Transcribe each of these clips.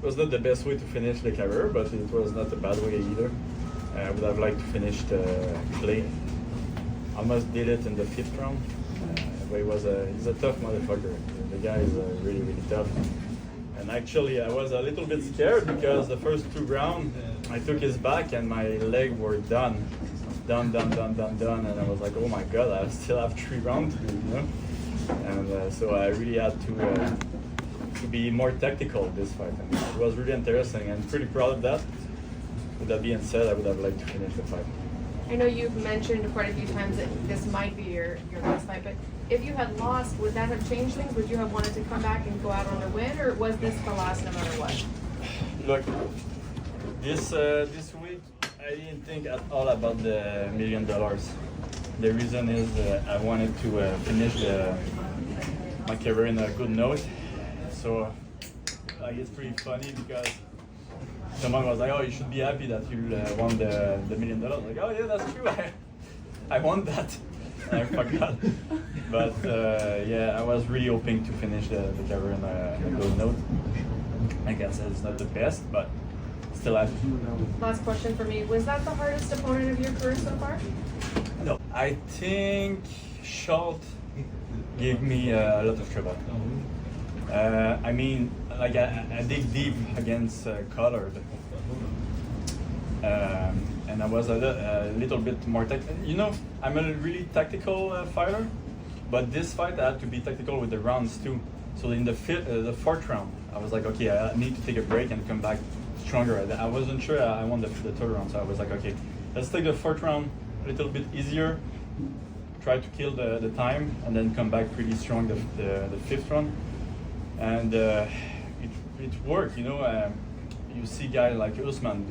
was not the best way to finish the career, but it was not a bad way either. I would have liked to finish the Clay. Almost did it in the 5th round, but he's a tough motherfucker. The guy is really, really tough. And actually, I was a little bit scared because the first 2 rounds, I took his back and my legs were done, and I was like, oh my god, I still have 3 rounds to do, you know. And so I really had to be more tactical this fight, and it was really interesting and pretty proud of that. With that being said, I would have liked to finish the fight. I know you've mentioned quite a few times that this might be your last fight, but if you had lost, would that have changed things? Would you have wanted to come back and go out on a win, or was this the last no matter what? Look, this week I didn't think at all about the $1 million. The reason is I wanted to finish my career in a good note. So it's pretty funny because someone was like, "Oh, you should be happy that you won the $1 million." Like, oh yeah, that's true. I won that. I forgot. But yeah, I was really hoping to finish the career in a good note. I guess it's not the best, but still happy. Last question for me: was that the hardest opponent of your career so far? No, I think Schultz gave me a lot of trouble. I mean, like I dig deep against Collard, and I was a little bit more tactical. You know, I'm a really tactical fighter, but this fight I had to be tactical with the rounds too. So in the 4th round, I was like, okay, I need to take a break and come back stronger. I wasn't sure I won the 3rd round, so I was like, okay, let's take the 4th round a little bit easier, try to kill the time, and then come back pretty strong the 5th round. And it worked, you know. You see guys like Usman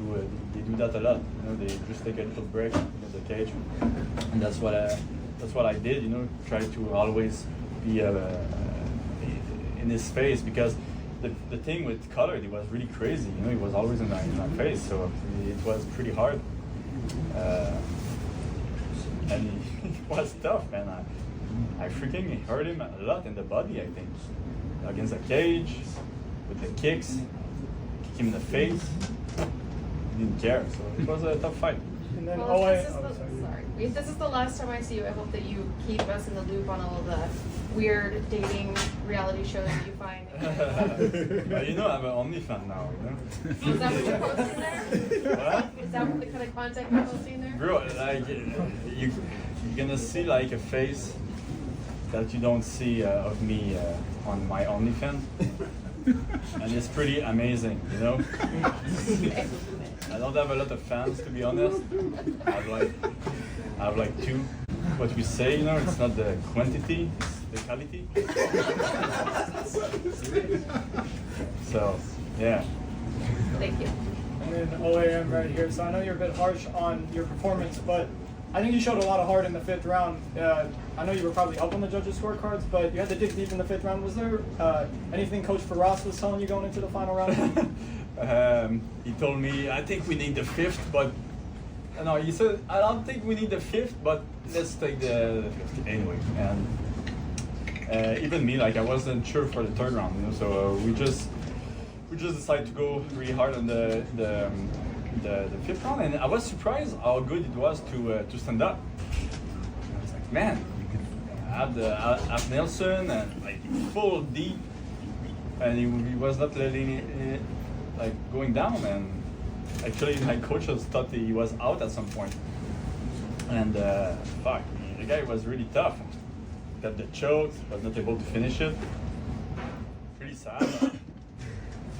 they do that a lot. You know, they just take a little break in the cage, and that's what I did. You know, try to always be in his face, because the thing with Collard, he was really crazy. You know, he was always in my face, so it was pretty hard. And it was tough, man. I freaking hurt him a lot in the body, I think. Against the cage, with the kicks, kick him in the face. He didn't care, so it was a tough fight. And then if this is the last time I see you, I hope that you keep us in the loop on all of the weird dating reality shows that you find. But you know, I'm an OnlyFans now, you know. Is that what you're posting there? What? Is that what the kind of content you're posting there? Bro, like, you're gonna see like a face that you don't see of me on my OnlyFans. And it's pretty amazing, you know? I don't have a lot of fans, to be honest. I have like 2. What we say, you know, it's not the quantity, it's the quality. So, yeah. Thank you. And then OAM right here. So I know you're a bit harsh on your performance, but I think you showed a lot of heart in the 5th round. I know you were probably up on the judges' scorecards, but you had to dig deep in the 5th round. Was there anything Coach Ferraz was telling you going into the final round? He told me, I think we need the 5th, but no, he said, I don't think we need the 5th, but let's take the 5th anyway. And even me, like, I wasn't sure for the 3rd round, you know, so we just decided to go really hard on the 5th round, and I was surprised how good it was to stand up. I was like, man, I had Nelson and like full deep, and he was not letting it like going down. And actually, my coaches thought he was out at some point. And fuck, the guy was really tough. Got the chokes, was not able to finish it. Pretty sad.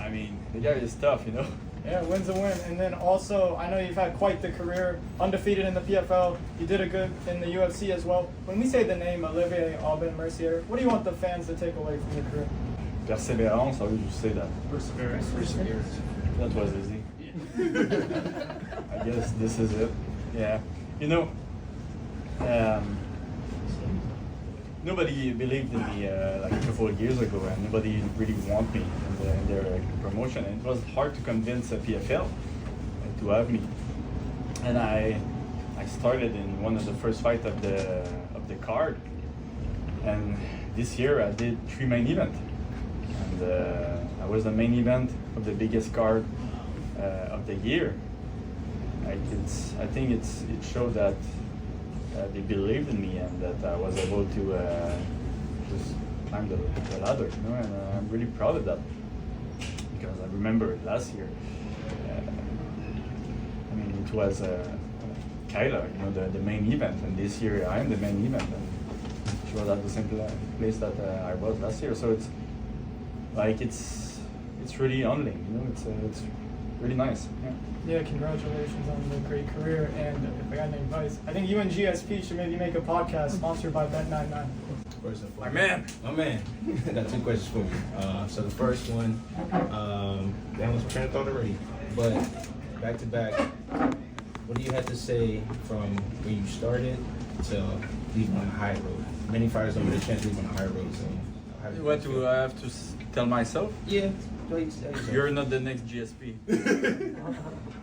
I mean, the guy is tough, you know. Yeah, win's a win. And then also, I know you've had quite the career, undefeated in the PFL. You did a good in the UFC as well. When we say the name Olivier, Aubin, Mercier, what do you want the fans to take away from your career? Perseverance, how would you say that? Perseverance. That was easy. I guess this is it. Yeah. You know, nobody believed in me like a couple of years ago, and nobody really wanted me in their promotion. And it was hard to convince a PFL to have me. And I started in one of the first fights of the card. And this year I did 3 main events. And I was the main event of the biggest card of the year. Like I think it showed that they believed in me and that I was able to just climb the ladder, you know, and I'm really proud of that because I remember last year. I mean, it was Kayla, you know, the main event, and this year I am the main event, and she was at the same place that I was last year. So it's like it's really humbling, you know. It's really nice. Yeah. Yeah, congratulations on the great career. And if I got any advice, I think you and GSP should maybe make a podcast sponsored by Bet99. My man. I got 2 questions for you. So the first one, that was train of thought already, but back to back, what do you have to say from when you started to leaving on the high road? Many fighters don't get a chance to leave on the high road. So how do you What feel? do I have to tell myself? Yeah. You're not the next GSP.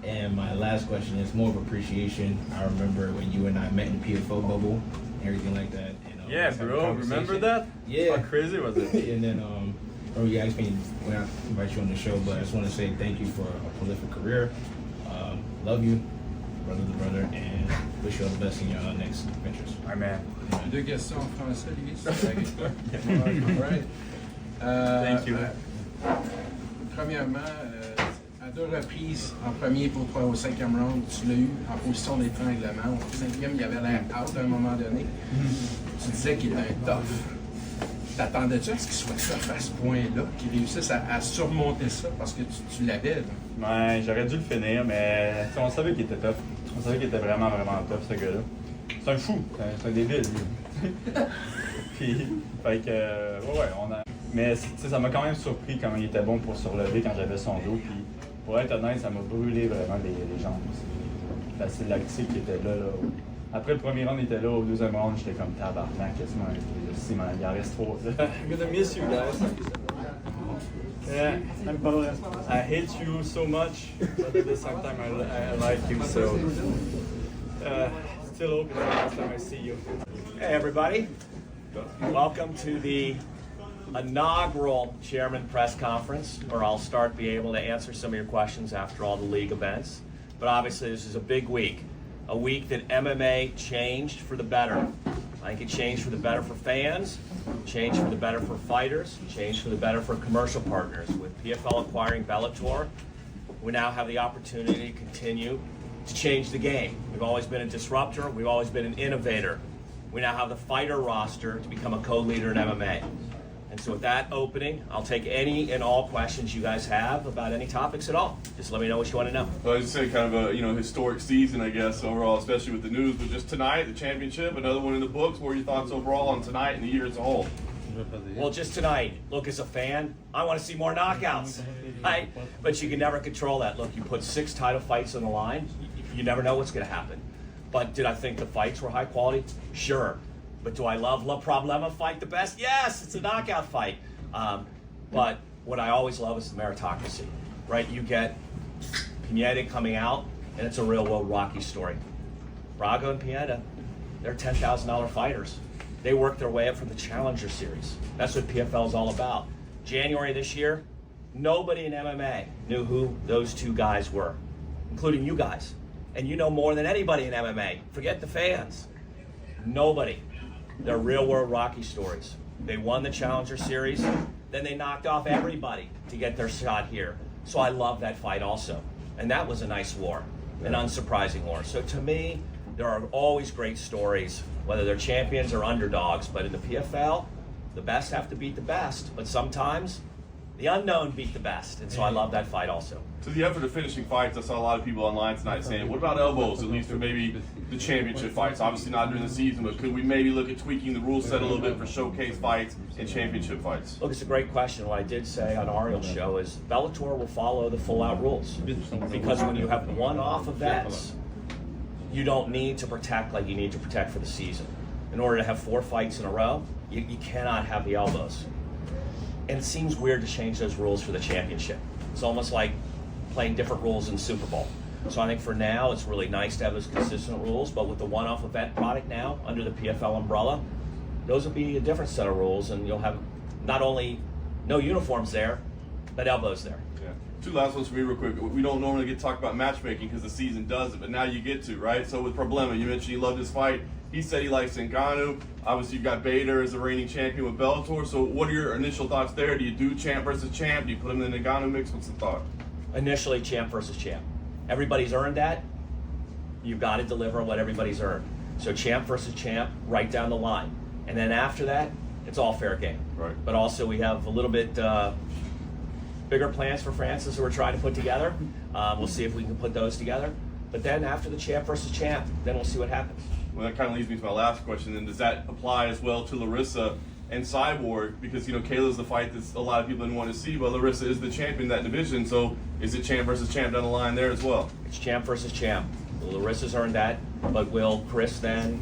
And my last question is more of appreciation. I remember when you and I met in the PFL bubble and everything like that. And, Yeah, let's have a bro. conversation. Remember that? Yeah. How crazy was it? And then, you asked me when I invite you on the show, but I just want to say thank you for a prolific career. Love you, brother to brother, and wish you all the best in your next ventures. My man. Deux questions en français, Olivier, si tu avec toi. All right. Thank you. Premièrement, à 2 reprises, en premier pour toi au 5e round, tu l'as eu en position d'étranglement. Au 5e, il avait l'air out à un moment donné. Tu disais qu'il était un tough. T'attendais-tu à ce qu'il soit tough à ce point-là, qu'il réussisse à surmonter ça parce que tu l'avais? Là? Ouais, j'aurais dû le finir, mais on savait qu'il était tough. On savait qu'il était vraiment, vraiment tough, ce gars-là. C'est un fou, c'est un débile, lui. Puis, fait que, ouais, on a... Mais, tu sais, ça m'a quand même surpris comment il était bon pour se relever quand j'avais son dos. Puis, pour être honnête, ça m'a brûlé vraiment les jambes. C'est lactique qui était là. Après le premier round, il était là. Au 2e round, j'étais comme tabarnak, quasiment. Il en reste trop. I'm gonna miss you guys. Yeah, I hate you so much, but at the same time I like you, so still hoping the next time I see you. Hey everybody, welcome to the inaugural Chairman Press Conference, where I'll start be able to answer some of your questions after all the league events. But obviously this is a big week, a week that MMA changed for the better. I think it changed for the better for fans, changed for the better for fighters, changed for the better for commercial partners. With PFL acquiring Bellator, we now have the opportunity to continue to change the game. We've always been a disruptor, we've always been an innovator. We now have the fighter roster to become a co-leader in MMA. And so with that opening, I'll take any and all questions you guys have about any topics at all. Just let me know what you want to know. Well, I'd say kind of a historic season, I guess, overall, especially with the news. But just tonight, the championship, another one in the books. What are your thoughts overall on tonight and the year as a whole? Well, just tonight, look, as a fan, I want to see more knockouts, right? But you can never control that. Look, you put 6 title fights on the line, you never know what's going to happen. But did I think the fights were high quality? Sure. But do I love La Problema fight the best? Yes, it's a knockout fight. But what I always love is the meritocracy, right? You get Pinedo coming out, and it's a real world Rocky story. Braga and Pinedo, they're $10,000 fighters. They worked their way up from the Challenger Series. That's what PFL is all about. January this year, nobody in MMA knew who those 2 guys were, including you guys. And you know more than anybody in MMA. Forget the fans. Nobody. They're real world Rocky stories. They won the Challenger Series, then they knocked off everybody to get their shot here. So I love that fight also. And that was a nice war, an unsurprising war. So to me, there are always great stories, whether they're champions or underdogs. But in the PFL, the best have to beat the best. But sometimes the unknown beat the best. And so I love that fight also. To the effort of finishing fights, I saw a lot of people online tonight saying, what about elbows, at least for maybe the championship fights? Obviously not during the season, but could we maybe look at tweaking the rule set a little bit for showcase fights and championship fights? Look, it's a great question. What I did say on Ariel's show is Bellator will follow the full-out rules. Because when you have one-off events, you don't need to protect like you need to protect for the season. In order to have 4 fights in a row, you cannot have the elbows. And it seems weird to change those rules for the championship. It's almost like playing different rules in Super Bowl. So I think for now, it's really nice to have those consistent rules, but with the one-off event product now, under the PFL umbrella, those will be a different set of rules, and you'll have not only no uniforms there, but elbows there. Yeah. Two last ones for me real quick. We don't normally get to talk about matchmaking because the season does it, but now you get to, right? So with Problema, you mentioned he loved his fight. He said he likes Ngannou. Obviously, you've got Bader as the reigning champion with Bellator. So what are your initial thoughts there? Do you do champ versus champ? Do you put him in the Ngannou mix? What's the thought? Initially, champ versus champ. Everybody's earned that. You've got to deliver what everybody's earned. So champ versus champ, right down the line. And then after that, it's all fair game. Right. But also we have a little bit bigger plans for Francis that we're trying to put together. We'll see if we can put those together. But then after the champ versus champ, then we'll see what happens. Well, that kind of leads me to my last question. Then does that apply as well to Larissa and Cyborg? Because, you know, Kayla's the fight that a lot of people didn't want to see, but Larissa is the champion in that division. So is it champ versus champ down the line there as well? It's champ versus champ. Larissa's earned that, but will Chris then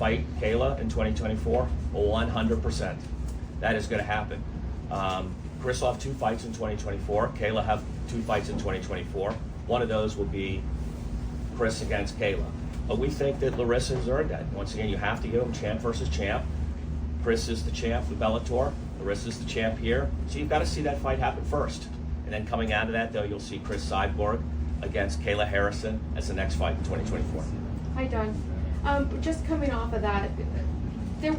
fight Kayla in 2024? 100%. That is going to happen. Chris will have 2 fights in 2024. Kayla have 2 fights in 2024. One of those will be Chris against Kayla. But we think that Larissa has earned that. Once again, you have to give them champ versus champ. Chris is the champ with Bellator. Larissa's the champ here. So you've got to see that fight happen first. And then coming out of that, though, you'll see Chris Cyborg against Kayla Harrison as the next fight in 2024. Hi, Donn. Just coming off of that,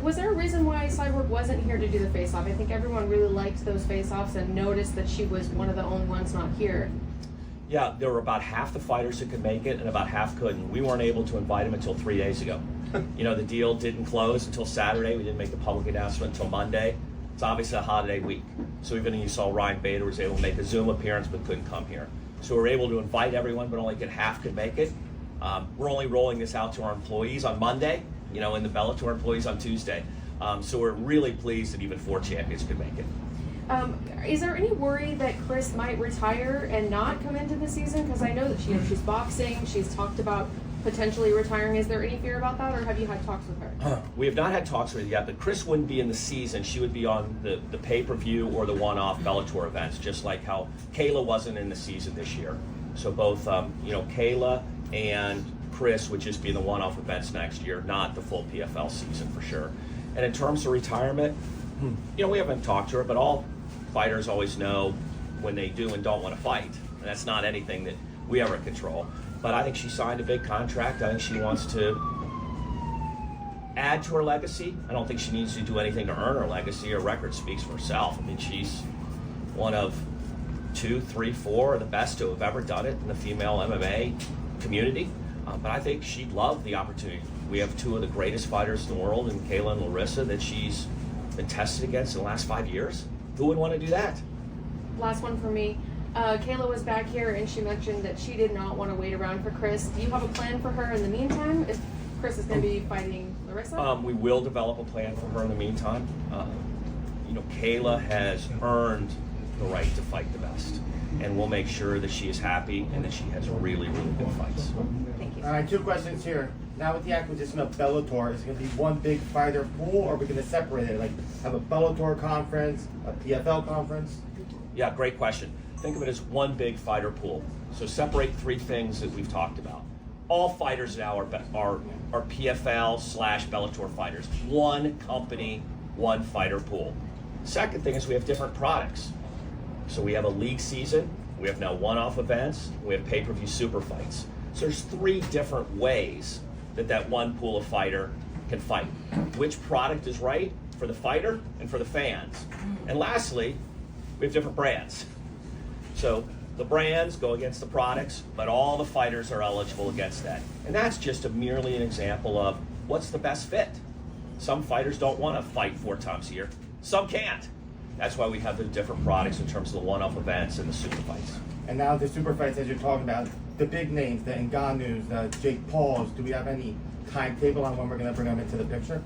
was there a reason why Cyborg wasn't here to do the face-off? I think everyone really liked those face-offs and noticed that she was one of the only ones not here. Yeah, there were about half the fighters that could make it and about half couldn't. We weren't able to invite them until 3 days ago. You know, the deal didn't close until Saturday. We didn't make the public announcement until Monday. It's obviously a holiday week. So even you saw Ryan Bader was able to make a Zoom appearance but couldn't come here. So we were able to invite everyone, but only half could make it. We're only rolling this out to our employees on Monday, you know, and the Bellator employees on Tuesday. So we're really pleased that even 4 champions could make it. Is there any worry that Chris might retire and not come into the season? Because I know that she's boxing, she's talked about potentially retiring. Is there any fear about that, or have you had talks with her? We have not had talks with her yet, but Chris wouldn't be in the season. She would be on the pay-per-view or the one-off Bellator events, just like how Kayla wasn't in the season this year. So both, you know, Kayla and Chris would just be in the one-off events next year, not the full PFL season for sure. And in terms of retirement, you know, we haven't talked to her, but all fighters always know when they do and don't want to fight. And that's not anything that we ever control. But I think she signed a big contract. I think she wants to add to her legacy. I don't think she needs to do anything to earn her legacy. Her record speaks for herself. I mean, she's one of 2, 3, 4 of the best to have ever done it in the female MMA community. But I think she'd love the opportunity. We have 2 of the greatest fighters in the world, in Kayla and Larissa, that she's been tested against in the last 5 years. Who would want to do that? Last one for me. Kayla was back here and she mentioned that she did not want to wait around for Chris. Do you have a plan for her in the meantime? If Chris is going to be fighting Larissa? We will develop a plan for her in the meantime. You know, Kayla has earned the right to fight the best. And we'll make sure that she is happy and that she has really, really good fights. Thank you. All right, 2 questions here. Now with the acquisition of Bellator, is it going to be one big fighter pool, or are we going to separate it? Like have a Bellator conference, a PFL conference? Yeah, great question. Think of it as one big fighter pool. So separate 3 things that we've talked about. All fighters now are PFL/Bellator fighters. One company, one fighter pool. Second thing is we have different products. So we have a league season, we have now one-off events, we have pay-per-view super fights. So there's 3 different ways that one pool of fighter can fight. Which product is right for the fighter and for the fans? And lastly, we have different brands. So the brands go against the products, but all the fighters are eligible against that. And that's just merely an example of what's the best fit. Some fighters don't want to fight 4 times a year. Some can't. That's why we have the different products in terms of the one-off events and the super fights. And now the super fights, as you're talking about, the big names, the Ngannous, the Jake Pauls, do we have any timetable on when we're going to bring them into the picture?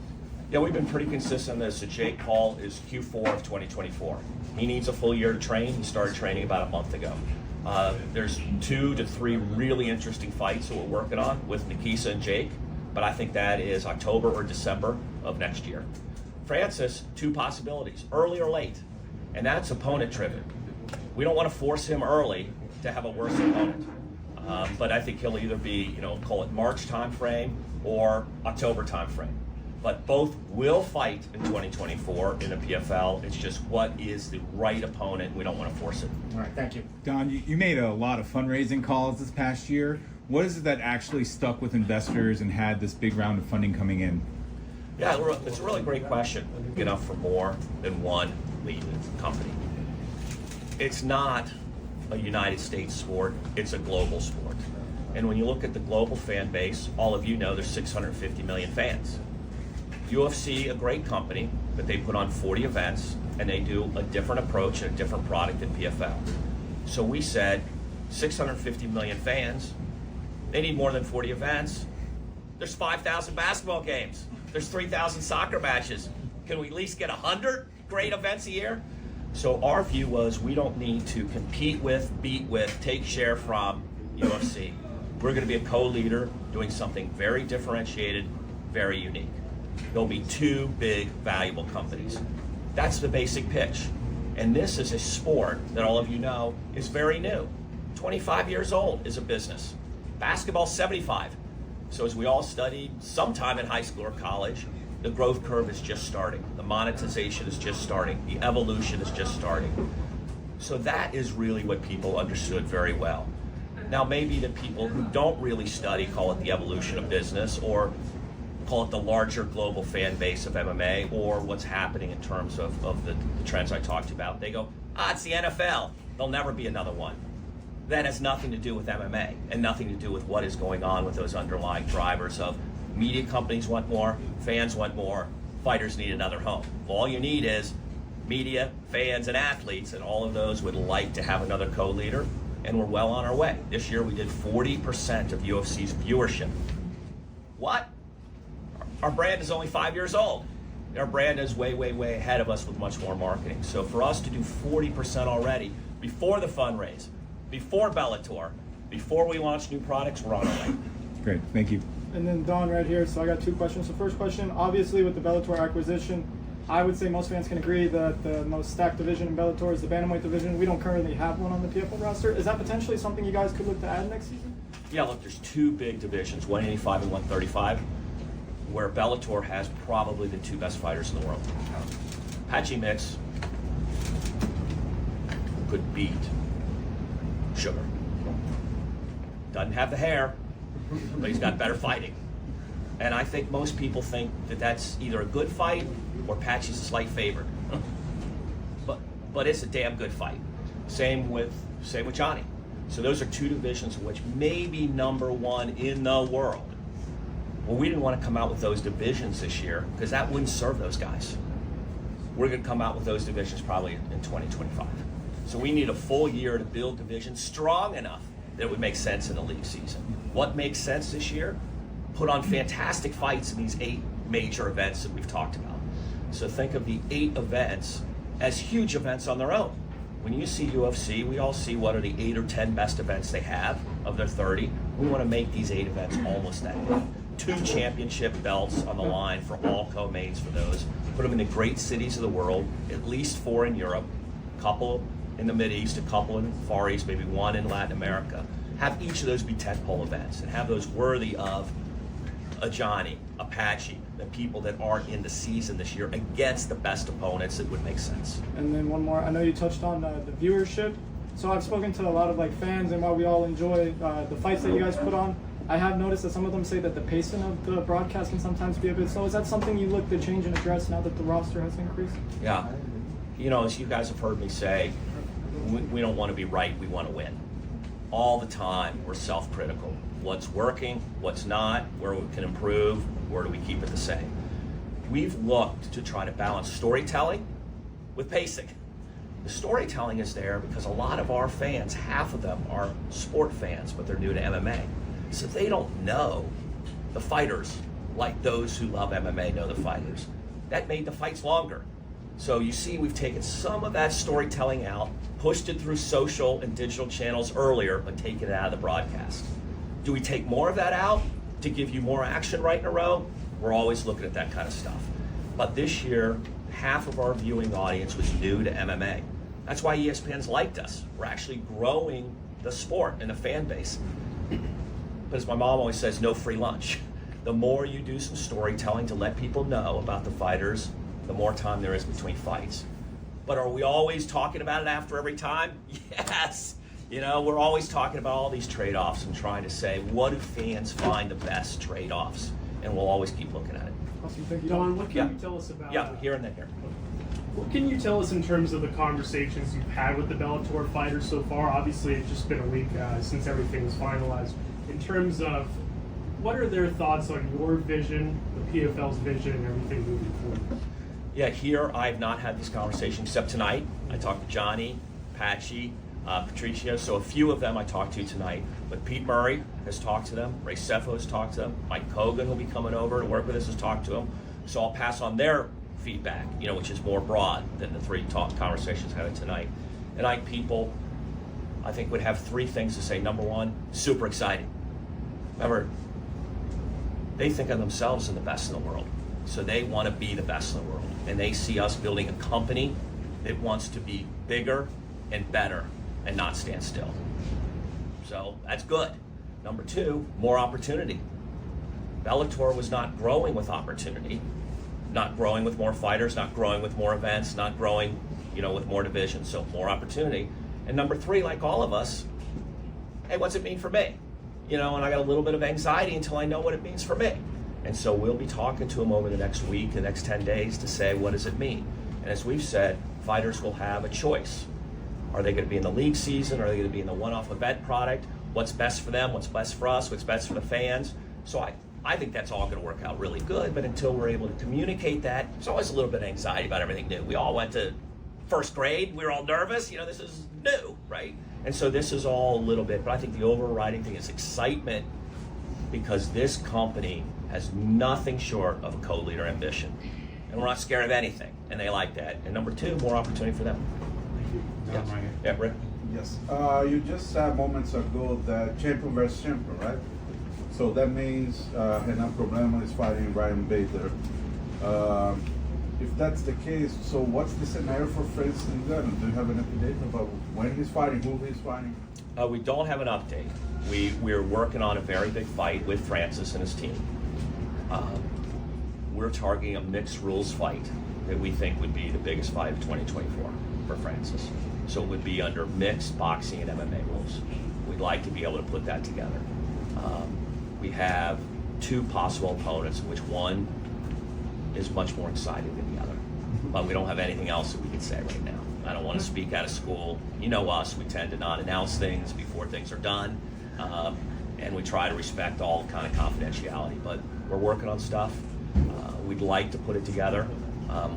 Yeah, we've been pretty consistent on this. So Jake Paul is Q4 of 2024. He needs a full year to train. He started training about a month ago. There's 2 to 3 really interesting fights that we're working on with Nikisa and Jake, but I think that is October or December of next year. Francis, 2 possibilities, early or late, and that's opponent driven. We don't want to force him early to have a worse opponent, but I think he'll either be, you know, call it March time frame or October time frame. But both will fight in 2024 in the PFL. It's just what is the right opponent. We don't want to force it. All right, thank you. Donn, you made a lot of fundraising calls this past year. What is it that actually stuck with investors and had this big round of funding coming in? Yeah, it's a really great question. Enough for more than one leading company. It's not a United States sport, it's a global sport. And when you look at the global fan base, all of you know there's 650 million fans. UFC, a great company, but they put on 40 events and they do a different approach and a different product than PFL. So we said 650 million fans, they need more than 40 events. There's 5,000 basketball games. There's 3,000 soccer matches. Can we at least get 100 great events a year? So our view was we don't need to compete with, beat with, take share from UFC. We're going to be a co-leader doing something very differentiated, very unique. There'll be two big, valuable companies. That's the basic pitch. And this is a sport that all of you know is very new. 25 years old is a business. Basketball, 75. So as we all studied sometime in high school or college, the growth curve is just starting. The monetization is just starting. The evolution is just starting. So that is really what people understood very well. Now maybe the people who don't really study call it the evolution of business, or call it the larger global fan base of MMA, or what's happening in terms of the trends I talked about. They go, it's the NFL. There'll never be another one. That has nothing to do with MMA and nothing to do with what is going on with those underlying drivers of media companies want more, fans want more, fighters need another home. All you need is media, fans, and athletes, and all of those would like to have another co-leader, and we're well on our way. This year we did 40% of UFC's viewership. What? Our brand is only 5 years old. Our brand is way, way, way ahead of us with much more marketing. So for us to do 40% already, before the fundraise, before Bellator, before we launch new products, we're on our way. Great, thank you. And then Donn right here. So I got two questions. The first question, obviously with the Bellator acquisition, I would say most fans can agree that the most stacked division in Bellator is the bantamweight division. We don't currently have one on the PFL roster. Is that potentially something you guys could look to add next season? Yeah, look, there's two big divisions, 185 and 135, where Bellator has probably the two best fighters in the world. Patchy Mix could beat Sugar. Doesn't have the hair, but he's got better fighting. And I think most people think that that's either a good fight or Patchy's a slight favorite. But it's a damn good fight. Same with Johnny. So those are two divisions which may be number one in the world. Well, we didn't want to come out with those divisions this year because that wouldn't serve those guys. We're going to come out with those divisions probably in 2025. So we need a full year to build divisions strong enough that it would make sense in the league season. What makes sense this year? Put on fantastic fights in these 8 major events that we've talked about. So think of the 8 events as huge events on their own. When you see UFC, we all see what are the 8 or 10 best events they have of their 30. We want to make these 8 events almost that big. 2 championship belts on the line for all co-mains for those. Put them in the great cities of the world, at least 4 in Europe, a couple in the Mideast, a couple in the Far East, maybe 1 in Latin America. Have each of those be tentpole events and have those worthy of a Johnny, Apache, the people that are in the season this year against the best opponents. It would make sense. And then one more. I know you touched on the viewership. So I've spoken to a lot of fans, and while we all enjoy the fights that you guys put on, I have noticed that some of them say that the pacing of the broadcast can sometimes be a bit slow. Is that something you look to change and address now that the roster has increased? Yeah. You know, as you guys have heard me say, we don't want to be right, we want to win. All the time, we're self-critical. What's working, what's not, where we can improve, where do we keep it the same? We've looked to try to balance storytelling with pacing. The storytelling is there because a lot of our fans, half of them are sport fans, but they're new to MMA. So they don't know the fighters like those who love MMA know the fighters. That made the fights longer. So you see we've taken some of that storytelling out, pushed it through social and digital channels earlier, but taken it out of the broadcast. Do we take more of that out to give you more action right in a row? We're always looking at that kind of stuff. But this year, half of our viewing audience was new to MMA. That's why ESPN's liked us. We're actually growing the sport and the fan base. But as my mom always says, no free lunch. the more you do some storytelling to let people know about the fighters, the more time there is between fights. But are we always talking about it after every time? Yes. You know, we're always talking about all these trade-offs and trying to say, what do fans find the best trade-offs? And we'll always keep looking at it. Awesome. Thank you, Don, what can you tell us about? Yeah, here and then here. What can you tell us in terms of the conversations you've had with the Bellator fighters so far? Obviously, it's just been a week since everything was finalized. In terms of what are their thoughts on your vision, the PFL's vision, and everything moving forward? Yeah, here I have not had this conversation except tonight. I talked to Johnny, Patchy, Patricio, so a few of them I talked to tonight. But Pete Murray has talked to them, Ray Sefo has talked to them, Mike Kogan will be coming over to work with us has talked to them. So I'll pass on their feedback, you know, which is more broad than the three conversations I had tonight. And people, I think, would have three things to say. Number one, super exciting. Remember, they think of themselves as the best in the world. So they want to be the best in the world. And they see us building a company that wants to be bigger and better and not stand still. So that's good. Number two, more opportunity. Bellator was not growing with opportunity, not growing with more fighters, not growing with more events, not growing, you know, with more divisions. So more opportunity. And number three, like all of us, hey, what's it mean for me? You know, and I got a little bit of anxiety until I know what it means for me. And so we'll be talking to them over the next week, the next 10 days to say, what does it mean? And as we've said, fighters will have a choice. Are they going to be in the league season? Are they going to be in the one-off event product? What's best for them? What's best for us? What's best for the fans? So I think that's all going to work out really good. But until we're able to communicate that, there's always a little bit of anxiety about everything new. We all went to first grade. We were all nervous. You know, this is new, right? And so this is all a little bit. But I think the overriding thing is excitement, because this company has nothing short of a co-leader ambition. And we're not scared of anything. And they like that. And number two, more opportunity for them. Yes. Yeah, Rick? Yes. You just said moments ago that champion versus champion, right? So that means Renan Problema is fighting Ryan Bader. If that's the case, so what's the scenario for Francis Ngannou? Do you have an update about when he's fighting, who he's fighting? We don't have an update. We're working on a very big fight with Francis and his team. We're targeting a mixed rules fight that we think would be the biggest fight of 2024 for Francis. So it would be under mixed boxing and MMA rules. We'd like to be able to put that together. We have two possible opponents, which one is much more exciting than the other. But we don't have anything else that we can say right now. I don't want to speak out of school. You know us, we tend to not announce things before things are done. And we try to respect all kind of confidentiality. But we're working on stuff. We'd like to put it together.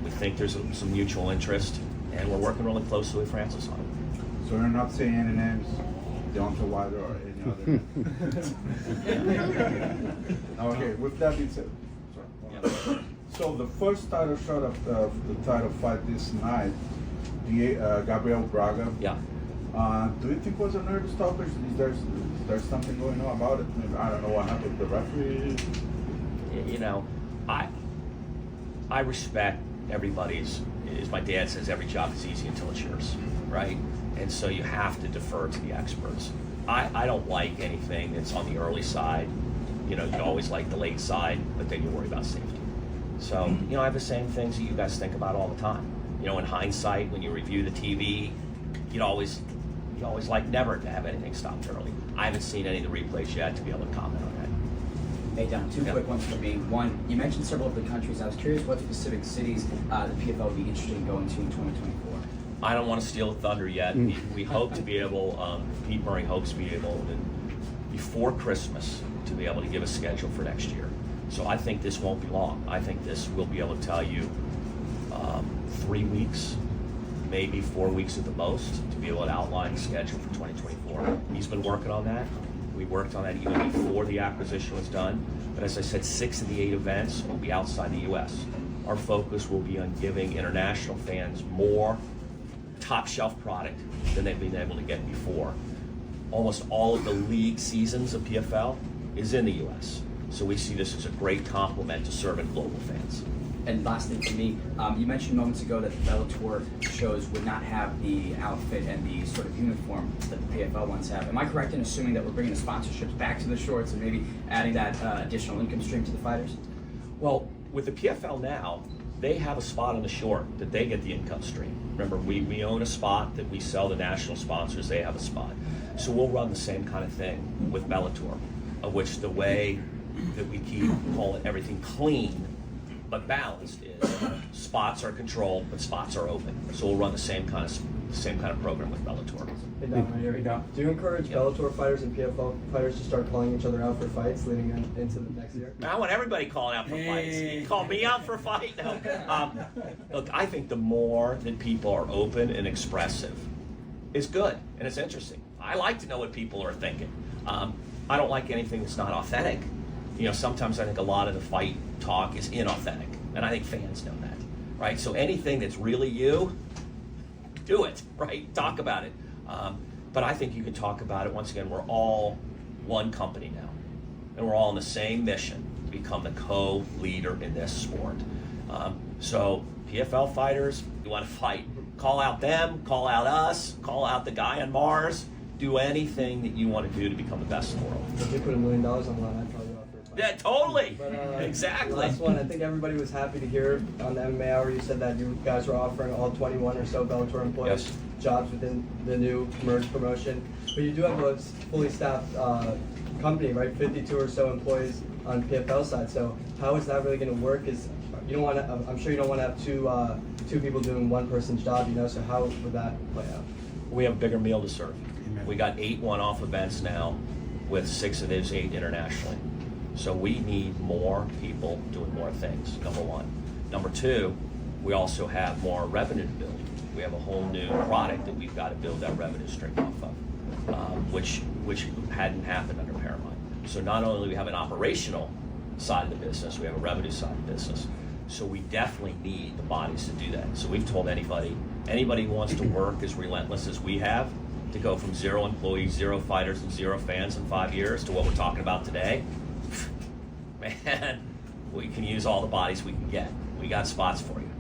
We think there's some mutual interest, and we're working really closely with Francis on it. So you're not saying any names, Deontay Wilder or any other? Okay, with that being said, sorry. So the first title shot of the title fight this night, Gabriel Braga. Yeah. Do you think it was a nervous stoppage? Is there something going on about it? Maybe, I don't know what happened with the referee. You know, I respect everybody's, as my dad says, every job is easy until it's yours, right? And so you have to defer to the experts. I don't like anything that's on the early side. You know, you always like the late side, but then you worry about safety. So, you know, I have the same things that you guys think about all the time. You know, in hindsight, when you review the TV, you always like never to have anything stopped early. I haven't seen any of the replays yet to be able to comment on that. Hey, Don, two quick ones for me. One, you mentioned several of the countries. I was curious what specific cities the PFL would be interested in going to in 2024. I don't want to steal the thunder yet. We hope to be able, Pete Murray hopes to be able, before Christmas, to be able to give a schedule for next year. So I think this won't be long. I think this will be able to tell you 3 weeks, maybe 4 weeks at the most, to be able to outline the schedule for 2024. He's been working on that. We worked on that even before the acquisition was done. But as I said, 6 of the 8 events will be outside the U.S. Our focus will be on giving international fans more top shelf product than they've been able to get before. Almost all of the league seasons of PFL is in the U.S. So we see this as a great complement to serving global fans. And last thing for me, you mentioned moments ago that the Bellator shows would not have the outfit and the sort of uniform that the PFL ones have. Am I correct in assuming that we're bringing the sponsorships back to the shorts and maybe adding that additional income stream to the fighters? Well, with the PFL now, they have a spot on the short that they get the income stream. Remember, we own a spot that we sell to national sponsors, they have a spot. So we'll run the same kind of thing with Bellator, of which the way that we keep calling everything clean but balanced is spots are controlled, but spots are open. So we'll run the same kind of program with Bellator. Hey Donn, right here. Do you encourage Bellator fighters and PFL fighters to start calling each other out for fights leading into the next year? I want everybody calling out for fights. You call me out for a fight? No. Look, I think the more that people are open and expressive is good, and it's interesting. I like to know what people are thinking. I don't like anything that's not authentic. You know, sometimes I think a lot of the fight talk is inauthentic, and I think fans know that, right? So anything that's really you, do it, right? Talk about it. But I think you can talk about it. Once again, we're all one company now, and we're all on the same mission to become the co-leader in this sport. So PFL fighters, you want to fight, call out them, call out us, call out the guy on Mars, do anything that you want to do to become the best in the world. If you put $1 million on the line, I'd probably offer a fight. Yeah, totally. But, exactly. Last one, I think everybody was happy to hear on the MMA Hour you said that you guys were offering all 21 or so Bellator employees jobs within the new merge promotion. But you do have a fully staffed company, right? 52 or so employees on PFL side. So how is that really going to work? Is you don't want to? I'm sure you don't want to have two people doing one person's job. You know. So how would that play out? We have a bigger meal to serve. We got 8 one-off events now, with 6 of those 8 internationally. So we need more people doing more things, number one. Number two, we also have more revenue to build. We have a whole new product that we've got to build that revenue stream off of, which hadn't happened under Paramount. So not only do we have an operational side of the business, we have a revenue side of the business. So we definitely need the bodies to do that. So we've told anybody who wants to work as relentless as we have, to go from 0 employees, 0 fighters, and 0 fans in 5 years to what we're talking about today, man, we can use all the bodies we can get. We got spots for you.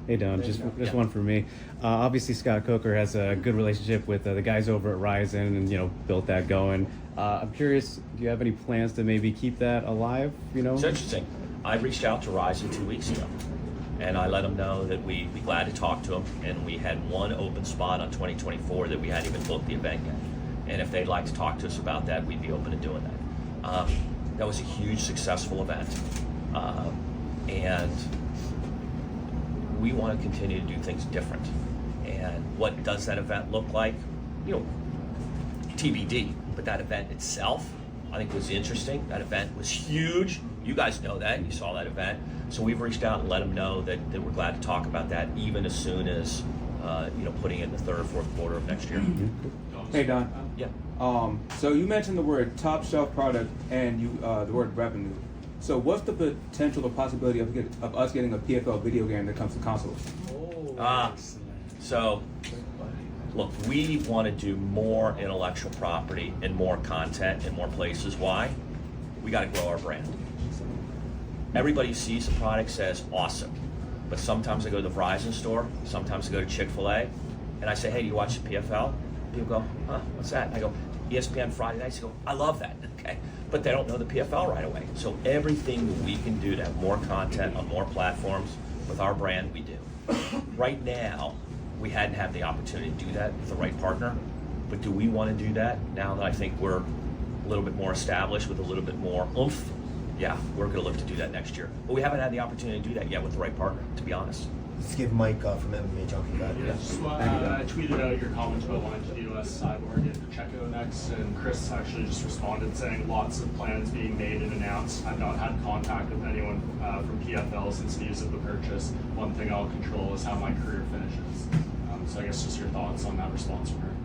Hey Donn, just one for me. Obviously Scott Coker has a good relationship with the guys over at Ryzen and built that going. I'm curious, do you have any plans to maybe keep that alive? It's interesting. I reached out to Ryzen 2 weeks ago, and I let them know that we'd be glad to talk to them, and we had one open spot on 2024 that we hadn't even booked the event yet. And if they'd like to talk to us about that, we'd be open to doing that. That was a huge, successful event, and we want to continue to do things different. And what does that event look like? TBD. But that event itself, I think, was interesting. That event was huge. You guys know that. You saw that event. So we've reached out and let them know that we're glad to talk about that, even as soon as putting in the 3rd or 4th quarter of next year. Hey Donn. Yeah. So you mentioned the word top shelf product and the word revenue. So what's the potential or possibility of us getting a PFL video game that comes to consoles? So look, we want to do more intellectual property and more content in more places. Why? We got to grow our brand. Everybody sees the product, says awesome, but sometimes I go to the Verizon store, sometimes I go to Chick-fil-A, and I say, hey, do you watch the PFL? People go, huh, what's that? And I go, ESPN Friday nights. They go, I love that. Okay, but they don't know the PFL right away. So everything that we can do to have more content on more platforms with our brand, we do. Right now, we hadn't had the opportunity to do that with the right partner, but do we want to do that now that I think we're a little bit more established with a little bit more oomph? Yeah, we're going to look to do that next year. But we haven't had the opportunity to do that yet with the right partner, to be honest. Let's give Mike from MMA Junkie back. I tweeted out your comments about wanting to do a Cyborg and Pacheco next, and Chris actually just responded saying lots of plans being made and announced. I've not had contact with anyone from PFL since news of the purchase. One thing I'll control is how my career finishes. So I guess just your thoughts on that response from her.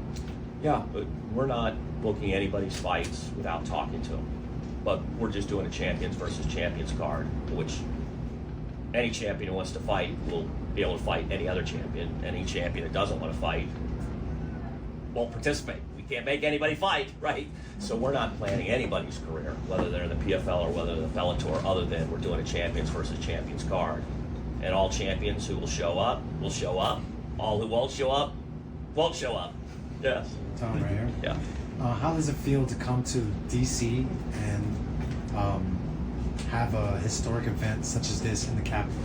Yeah, but we're not booking anybody's fights without talking to them. But we're just doing a champions versus champions card, which any champion who wants to fight will be able to fight any other champion. Any champion that doesn't want to fight won't participate. We can't make anybody fight, right? So we're not planning anybody's career, whether they're in the PFL or whether they're the Bellator, other than we're doing a champions versus champions card. And all champions who will show up, will show up. All who won't show up, won't show up. Yes. Tom, right here. Yeah. How does it feel to come to DC and have a historic event such as this in the capital?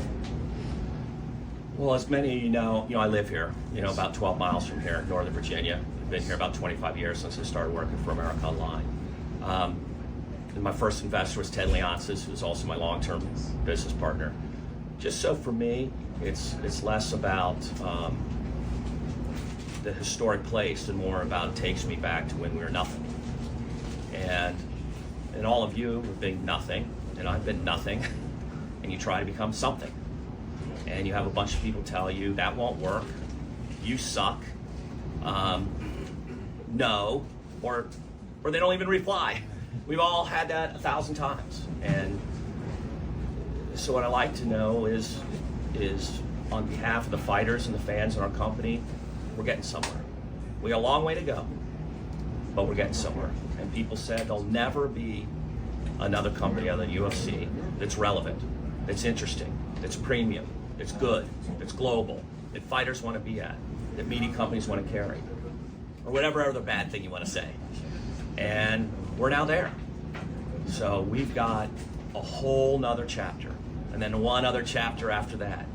Well, as many of you know, I live here, about 12 miles from here, Northern Virginia. I've been here about 25 years since I started working for America Online. And my first investor was Ted Leonsis, who's also my long-term business partner. Just so for me, it's less about the historic place and more about it takes me back to when we were nothing. And all of you have been nothing, and I've been nothing, and you try to become something. And you have a bunch of people tell you that won't work, you suck, no, or they don't even reply. We've all had that 1,000 times. And so what I like to know is on behalf of the fighters and the fans in our company, we're getting somewhere. We got a long way to go, but we're getting somewhere. And people said there'll never be another company other than UFC that's relevant, that's interesting, that's premium, that's good, that's global, that fighters want to be at, that media companies want to carry, or whatever other bad thing you want to say. And we're now there. So we've got a whole nother chapter, and then one other chapter after that.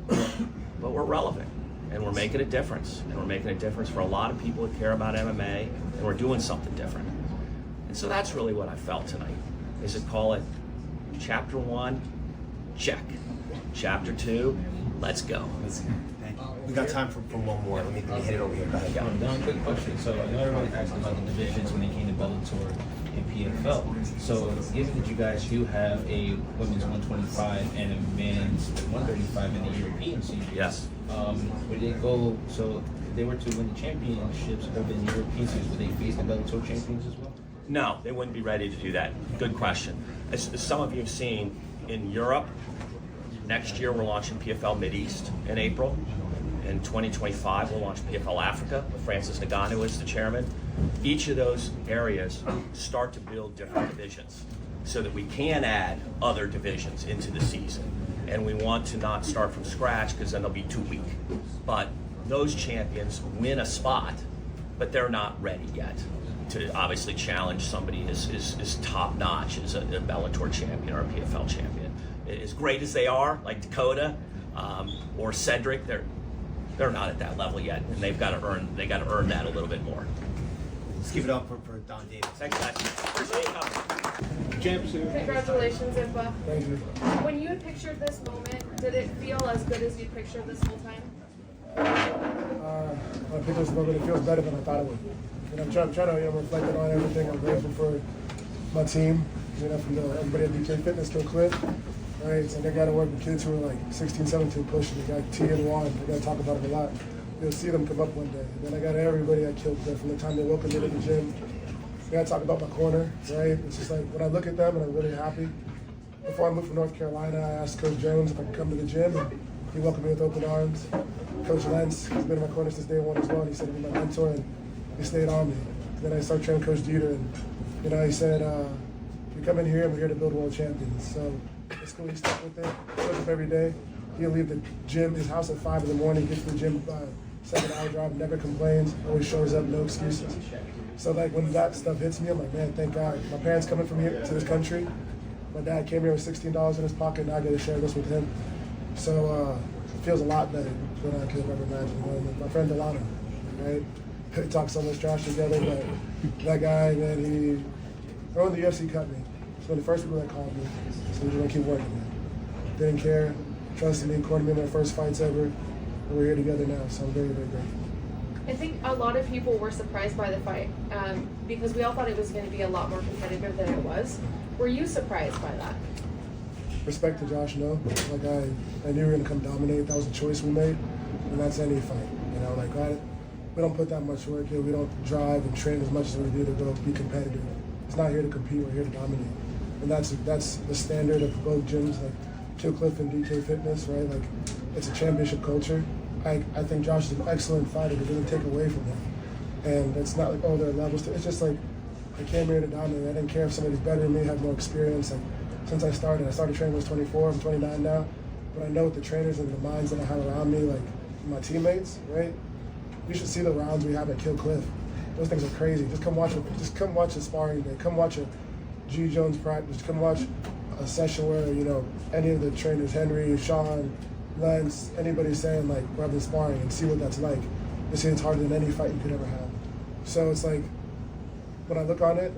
But we're relevant, and we're making a difference, and we're making a difference for a lot of people that care about MMA, and we're doing something different. And so that's really what I felt tonight, is to call it chapter 1, check. Chapter 2, let's go. Thank you. We got time for one more. Let me hit it over here. Go ahead. Don, quick question. So I know everyone asked about the divisions when they came to Bellator and PFL. So given that you guys do have a women's 125 and a men's 135 in the European series, yes. Would they go? So if they were to win the championships over in the European series, would they face the Bellator champions as well? No, they wouldn't be ready to do that. Good question. As some of you have seen in Europe, next year we're launching PFL Mideast in April. In 2025 we'll launch PFL Africa with Francis Ngannou as the chairman. Each of those areas start to build different divisions so that we can add other divisions into the season. And we want to not start from scratch because then they'll be too weak. But those champions win a spot, but they're not ready yet to obviously challenge somebody as top notch as a Bellator champion or a PFL champion. As great as they are, like Dakota or Cedric, they're not at that level yet, and they've got to earn that a little bit more. Let's give it up for Donn Davis. Thanks, guys. Appreciate you coming. Congratulations, Impa. Thank you. When you had pictured this moment, did it feel as good as you pictured this whole time? When I picked this moment, it feels better than I thought it would. I'm trying to reflect on everything. I'm grateful for my team, from everybody at DK Fitness to Cliff. Right, so they got to work with kids who are like 16, 17 pushing. They got T and Juan. I got to talk about them a lot. You'll see them come up one day. And then I got everybody at Kill Cliff from the time they welcome me to the gym. I got to talk about my corner, right? It's just like when I look at them and I'm really happy. Before I moved from North Carolina, I asked Coach Jones if I could come to the gym, and he welcomed me with open arms. Coach Lentz, he's been in my corner since day one as well, and he said he'd be my mentor, and he stayed on me. And then I started training Coach Dieter, and he said, we come in here and we're here to build world champions. So it's cool, he stuck with it, shows up every day. He'll leave the gym, his house at 5 in the morning, gets to the gym 7-hour drive, never complains, always shows up, no excuses. So like when that stuff hits me, I'm like, man, thank God. My parents coming from here to this country. My dad came here with $16 in his pocket, and I get to share this with him. So it feels a lot better than I could have ever imagined. My friend Delano, right? We talk so much trash together, but that guy, man, he owned the UFC cut me. He's one of the first people that called me. So we're gonna keep working, man. Didn't care, trusted me, cornered me in my first fights ever. And we're here together now, so I'm very, very grateful. I think a lot of people were surprised by the fight because we all thought it was going to be a lot more competitive than it was. Were you surprised by that? Respect to Josh, no. Like I knew we were going to come dominate. That was a choice we made, and that's any fight. We don't put that much work here. We don't drive and train as much as we do to go be competitive. It's not here to compete. We're here to dominate, and that's the standard of both gyms, like Kill Cliff and DK Fitness, right? Like it's a championship culture. I think Josh is an excellent fighter. It doesn't take away from him. And it's not like, oh, there are levels. It's just like, I came here to dominate. I didn't care if somebody's better than me, had more experience. Like, since I started training when I was 24. I'm 29 now. but I know with the trainers and the minds that I have around me, like my teammates, right? You should see the rounds we have at Kill Cliff. Those things are crazy. Just come watch a sparring day. Come watch a G Jones practice. Come watch a session where, you know, any of the trainers, Henry, Sean, Lance, anybody saying like we're having sparring, and see what that's like. You see, it's harder than any fight you could ever have. So it's like, when I look on it,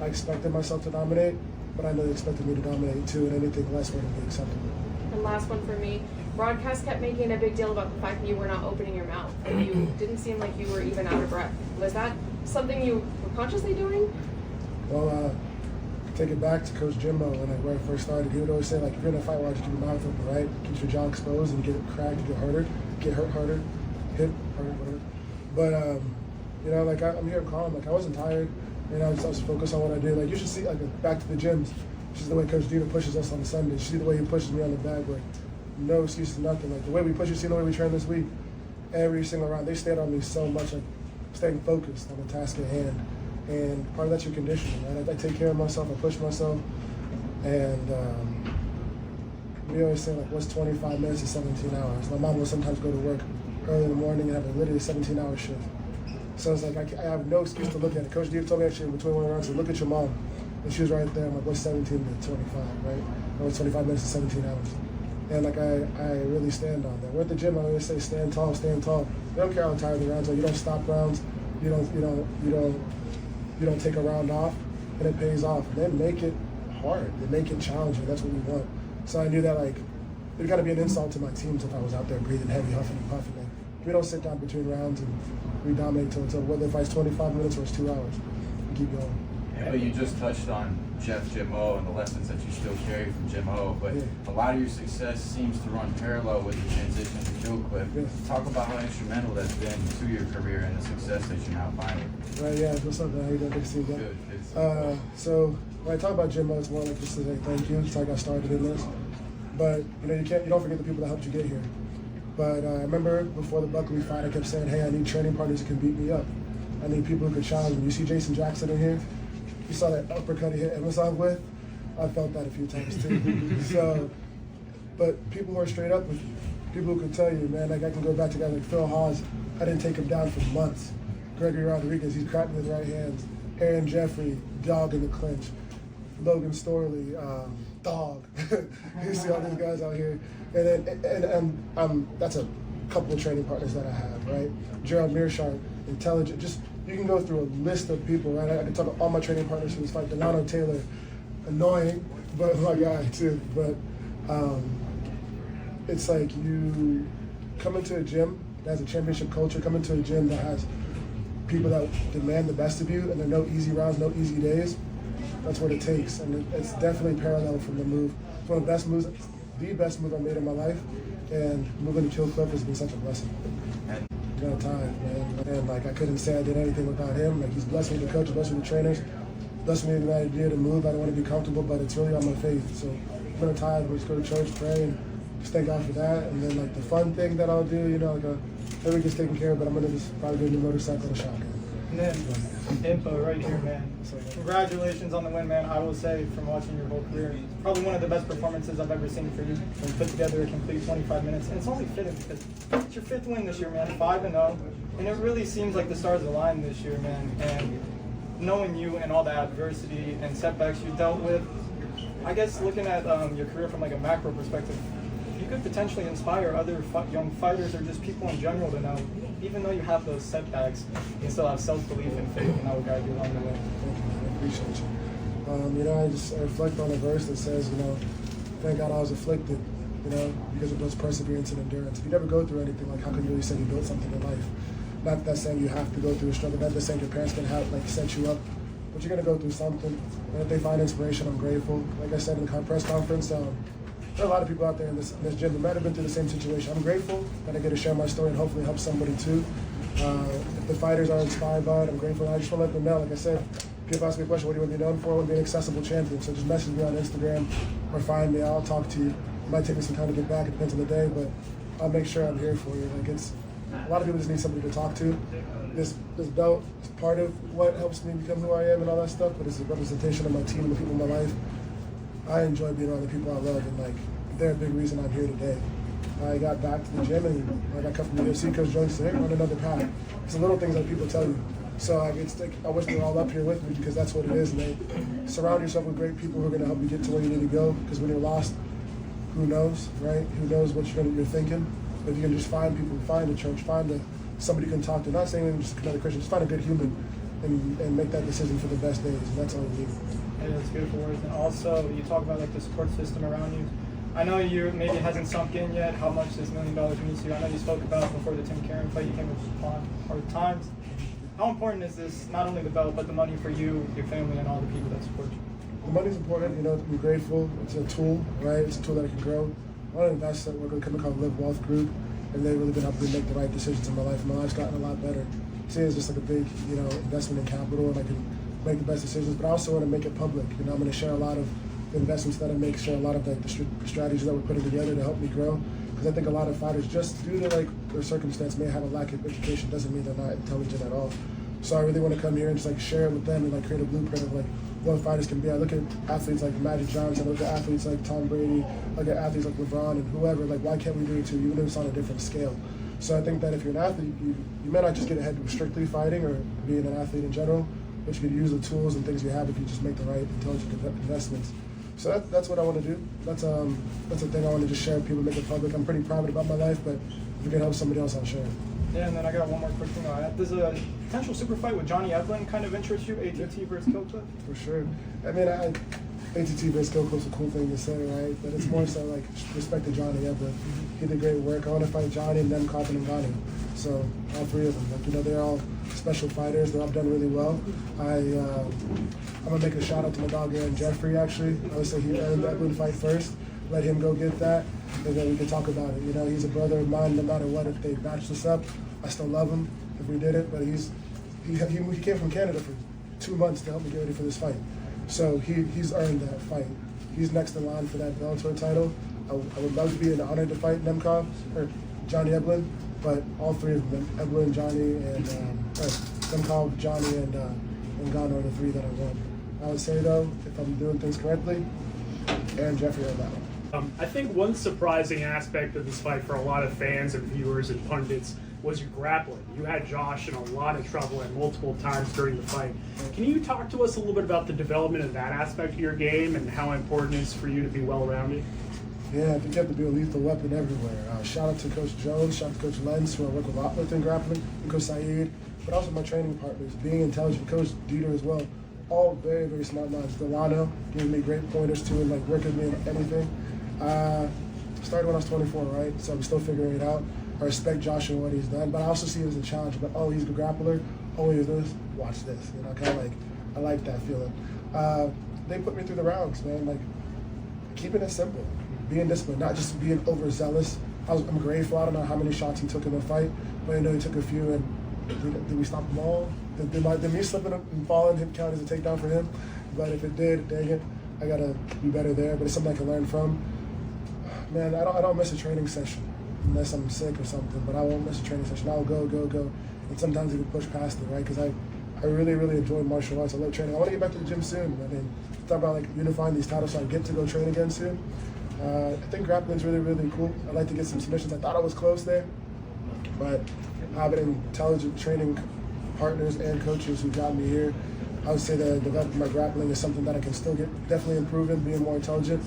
I expected myself to dominate, but I know they expected me to dominate too, and anything less wouldn't be acceptable. And last one for me. Broadcast kept making a big deal about the fact that you were not opening your mouth, and you didn't seem like you were even out of breath. Was that something you were consciously doing? Well, take it back to Coach Jimbo when I first started. He would always say, like, if you're in a fight, why don't you keep your mouth open, right? Keeps your jaw exposed and you get it cracked, you get hurt harder, hit harder, whatever. But, you know, like, I'm here calm. Like, I wasn't tired. You know, I was focused on what I did. Like, you should see, like, back to the gyms. Which is the way Coach Dina pushes us on the Sundays. You see the way he pushes me on the bag, like, no excuses, nothing. Like, the way we push you, see the way we train this week. Every single round, they stayed on me so much, like, staying focused on the task at hand. And part of that's your conditioning, right? I take care of myself, I push myself. And we always say, like, what's 25 minutes to 17 hours? My mom will sometimes go to work early in the morning and have a literally 17-hour shift. So it's like, I have no excuse to look at it. Coach Dina told me actually in between one rounds, look at your mom. And she was right there. I'm like, what's 17 to 25, right? Or what's 25 minutes to 17 hours? And like, I really stand on that. We're at the gym, I always say, stand tall, stand tall. You don't care how tired the rounds are. You don't stop rounds. You don't take a round off, and it pays off. And they make it hard. They make it challenging. That's what we want. So I knew that, like, it'd gotta be an insult to my teams if I was out there breathing heavy, huffing and puffing. Like, we don't sit down between rounds and we dominate until whether the fight's 25 minutes or it's 2 hours. We keep going. Yeah, but you just touched on Jim O and the lessons that you still carry from Jim O, but a lot of your success seems to run parallel with the transition to Kill Cliff. Talk about how instrumental that's been to your career and the success that you're now finding. Right, yeah, what's up, man? How you doing? Good to see you again. So when I talk about Jim O, it's more like just to say thank you. It's like I started in this. But you know, you don't forget the people that helped you get here. But I remember before the Buckley fight, I kept saying, hey, I need training partners that can beat me up. I need people who can challenge me. You see Jason Jackson in here? You saw that uppercut he hit Amazon with? I felt that a few times too. So, but people who are straight up with you, people who can tell you, man, like I can go back to guys like Phil Hawes. I didn't take him down for months. Gregory Rodriguez, he's cracked me with right hands. Aaron Jeffrey, dog in the clinch. Logan Storley, dog. You see all these guys out here. And that's a couple of training partners that I have, right? Gerald Mearshart, intelligent, just, you can go through a list of people, right? I can talk about all my training partners for this fight. Delano Taylor, annoying, but my guy too. But it's like you come into a gym that has a championship culture, come into a gym that has people that demand the best of you, and there are no easy rounds, no easy days. That's what it takes, and it's definitely parallel from the move. It's one of the best moves, the best move I made in my life, and moving to Kill Cliff has been such a blessing. Got time, man. And like I couldn't say I did anything without him. Like he's blessed me with the coach, blessed me with the trainers, blessed me with the idea to move. I don't want to be comfortable, but it's really on my faith. So I'm gonna time, we just go to church, pray, and just thank God for that. And then like the fun thing that I'll do, you know, like everything gets taken care of, but I'm gonna just probably do a new motorcycle and a shotgun. And then Impa right here, man. Congratulations on the win, man. I will say from watching your whole career, probably one of the best performances I've ever seen for you. When you put together a complete 25 minutes, and it's only fitting because it's your 5th win this year, man. 5-0, and it really seems like the stars aligned this year, man. And knowing you and all the adversity and setbacks you dealt with, I guess looking at your career from like a macro perspective, you could potentially inspire other young fighters or just people in general to know, even though you have those setbacks, you still have self-belief and faith, and that will guide you along the way. Thank you, man. I appreciate you. You know, I reflect on a verse that says, you know, thank God I was afflicted, you know, because it builds perseverance and endurance. If you never go through anything, like how can you really say you built something in life? Not that saying you have to go through a struggle, not that saying your parents can have, like, set you up, but you're gonna go through something. And if they find inspiration, I'm grateful. Like I said in the press conference, there are a lot of people out there in this gym that might have been through the same situation. I'm grateful that I get to share my story and hopefully help somebody too. If the fighters are inspired by it, I'm grateful. I just want to let them know, like I said, people ask me a question, what do you want to be known for? I want to be an accessible champion. So just message me on Instagram or find me. I'll talk to you. It might take me some time to get back. It depends on the day, but I'll make sure I'm here for you. Like a lot of people just need somebody to talk to. This belt is part of what helps me become who I am and all that stuff, but it's a representation of my team and the people in my life. I enjoy being around the people I love, and like they're a big reason I'm here today. I got back to the gym and I got cut from the UFC. Coach Jones said, hey, run another path. It's the little things that people tell you. So I wish they were all up here with me because that's what it is. And they surround yourself with great people who are going to help you get to where you need to go. Because when you're lost, who knows, right? Who knows what you're thinking? But you can just find people, find a church, find somebody you can talk to. Not saying just another Christian, just find a good human and make that decision for the best days. And that's all you need. Yeah, that's beautiful words. And also, you talk about like the support system around you. I know maybe it hasn't sunk in yet how much this $1 million means to you. I know you spoke about before the Tim Karen fight, you came upon hard times. How important is this, not only the belt, but the money for you, your family, and all the people that support you? The money's important, you know, to be grateful. It's a tool, right? It's a tool that I can grow. I want to invest that we're going to come called Live Wealth Group, and they've really been helping me make the right decisions in my life. My life's gotten a lot better. See, it's just like a big, you know, investment in capital, and I can make the best decisions, but I also want to make it public. You know, I'm going to share a lot of the investments that I make, share a lot of the strategies that we're putting together to help me grow. Because I think a lot of fighters, just due to like their circumstance, may have a lack of education. Doesn't mean they're not intelligent at all. So I really want to come here and just like share it with them and like create a blueprint of like what fighters can be. I look at athletes like Magic Johnson, I look at athletes like Tom Brady, I look at athletes like LeBron and whoever. Like, why can't we do it too? Even if it's on a different scale. So I think that if you're an athlete, you may not just get ahead with strictly fighting or being an athlete in general, but you can use the tools and things you have if you just make the right intelligent investments. So that's what I want to do. That's a thing I want to just share with people, make it public. I'm pretty private about my life, but if it can help somebody else, I'll share it. Yeah, and then I got one more quick thing. Does a potential super fight with Johnny Eblin kind of interest you? ATT versus Killcliff? For sure. I mean, ATT versus Killcliff's a cool thing to say, right? But it's more so like respect to Johnny Eblin. He did great work. I want to fight Johnny and then Carpenter and Ngannou. So all three of them, like, you know, they're all special fighters. They're all done really well. I'm gonna make a shout out to my dog Aaron Jeffrey. Actually, I would say he earned that Eblin fight first. Let him go get that, and then we can talk about it. You know, he's a brother of mine. No matter what, if they matched us up, I still love him if we did it. But he came from Canada for 2 months to help me get ready for this fight. So he's earned that fight. He's next in line for that Bellator title. I would love to be in the honor to fight Nemkov or Johnny Eblin, but all three of them, Eblin, Johnny, and Nemkov, Johnny, and Ngannou are the three that I want. I would say though, if I'm doing things correctly, Aaron Jeffrey on that one. I think one surprising aspect of this fight for a lot of fans and viewers and pundits was your grappling. You had Josh in a lot of trouble at multiple times during the fight. Can you talk to us a little bit about the development of that aspect of your game and how important it is for you to be well-rounded? Yeah, I think you have to be a lethal weapon everywhere. Shout out to Coach Jones, shout out to Coach Lenz, who I work a lot with in grappling, and Coach Saeed, but also my training partners, being intelligent, Coach Dieter as well. All very, very smart minds. Delano giving me great pointers too and like working with me on anything. Started when I was 24, right? So I'm still figuring it out. I respect Josh and what he's done, but I also see it as a challenge. But oh, he's a good grappler. Oh, he's this. Watch this. You know, kind of like I like that feeling. They put me through the rounds, man. Like keeping it simple, being disciplined, not just being overzealous. I'm grateful. I don't know how many shots he took in the fight, but I know he took a few. And did we stop them all? Did me slipping and falling hit count as a takedown for him? But if it did, dang it, I gotta be better there. But it's something I can learn from. Man, I don't miss a training session unless I'm sick or something. But I won't miss a training session. I'll go, and sometimes even push past it, right? Because I really, really enjoy martial arts. I love training. I want to get back to the gym soon. I mean, talk about like unifying these titles so I get to go train again soon. I think grappling's really, really cool. I'd like to get some submissions. I thought I was close there, but having intelligent training partners and coaches who got me here, I would say that developing my grappling is something that I can still definitely improve in, being more intelligent.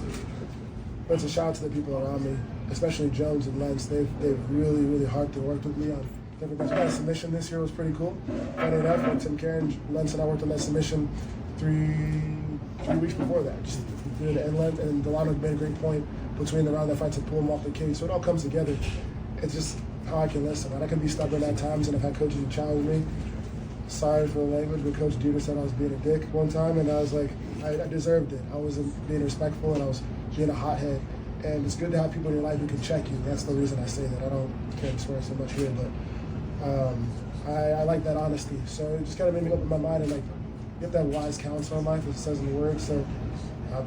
But it's a shout out to the people around me, especially Jones and Lenz. They've really, really hard to work with me on different things. My submission this year was pretty cool. Funny enough, like Tim Karen, Lenz and I worked on that submission three weeks before that. Just did it, and Delano made a great point between the round that fight to pull him off the cage. So it all comes together. It's just how I can listen. And I can be stubborn at times, and I've had coaches who challenge me. Sorry for the language, but Coach Dieter said I was being a dick one time, and I was like, I deserved it. I wasn't being respectful, and I was being a hothead. And it's good to have people in your life who can check you. That's the reason I say that. I don't care to swear so much here, but I like that honesty. So it just kind of made me open my mind and like get that wise counsel in life, as it says in the Word. So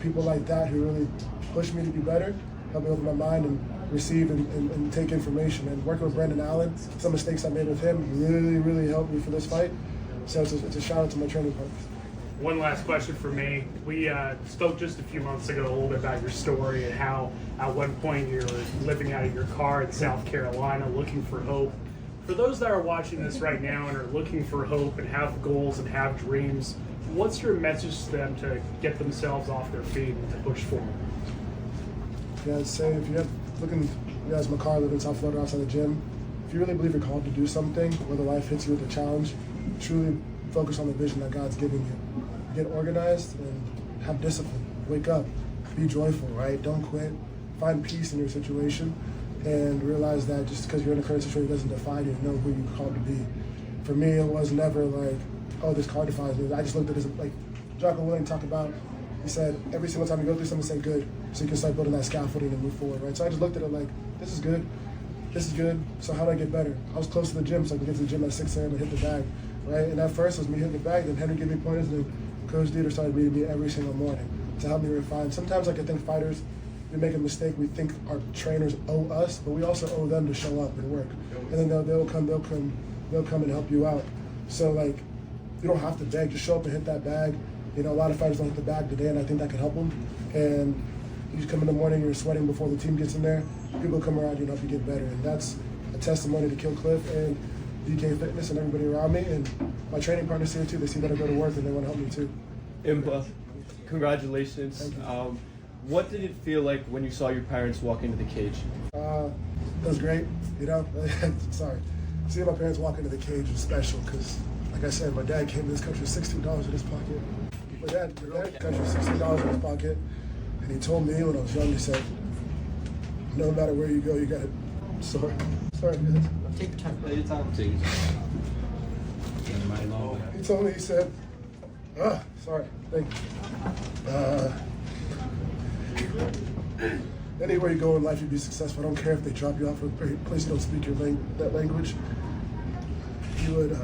people like that who really push me to be better, help me open my mind and receive and take information. And working with Brendan Allen, some mistakes I made with him really, really helped me for this fight. So it's a shout out to my training partners. One last question for me. We spoke just a few months ago a little bit about your story and how at one point you were living out of your car in South Carolina looking for hope. For those that are watching this right now and are looking for hope and have goals and have dreams, what's your message to them to get themselves off their feet and to push forward? Yeah, I'd say if you're looking, you guys, Makar, live in South Florida outside the gym, if you really believe you're called to do something, whether life hits you with a challenge, truly focus on the vision that God's giving you. Get organized and have discipline. Wake up. Be joyful, right? Don't quit. Find peace in your situation and realize that just because you're in a current situation doesn't define you. Know who you're called to be. For me, it was never like, oh, this car defines me. I just looked at it as like Jocko Willing talked about. He said, every single time you go through something, say good, so you can start building that scaffolding and move forward, right? So I just looked at it like, this is good. This is good. So how do I get better? I was close to the gym, so I can get to the gym at 6 a.m. and hit the bag, right? And at first, it was me hitting the bag, then Henry gave me pointers, and then Coach Dieter started meeting me every single morning to help me refine. Sometimes, like I think fighters, we make a mistake. We think our trainers owe us, but we also owe them to show up and work. And then they'll come and help you out. So like, you don't have to beg. Just show up and hit that bag. You know, a lot of fighters don't hit the bag today, and I think that can help them. And you come in the morning, you're sweating before the team gets in there. People come around you and help you get better, and that's a testimony to Kill Cliff and DK Fitness and everybody around me. And my training partners here too. They see that I go to work and they want to help me too. Impa, congratulations. What did it feel like when you saw your parents walk into the cage? It was great, you know. Sorry. Seeing my parents walk into the cage was special because, like I said, my dad came to this country with $16 in his pocket. My dad country with $16 in his pocket, and he told me when I was young, he said, no matter where you go, you got it. Sorry, guys. Take your time. Take your time. He told me, he said, sorry, thank you. Anywhere you go in life, you'd be successful. I don't care if they drop you off at a place you don't speak that language. You would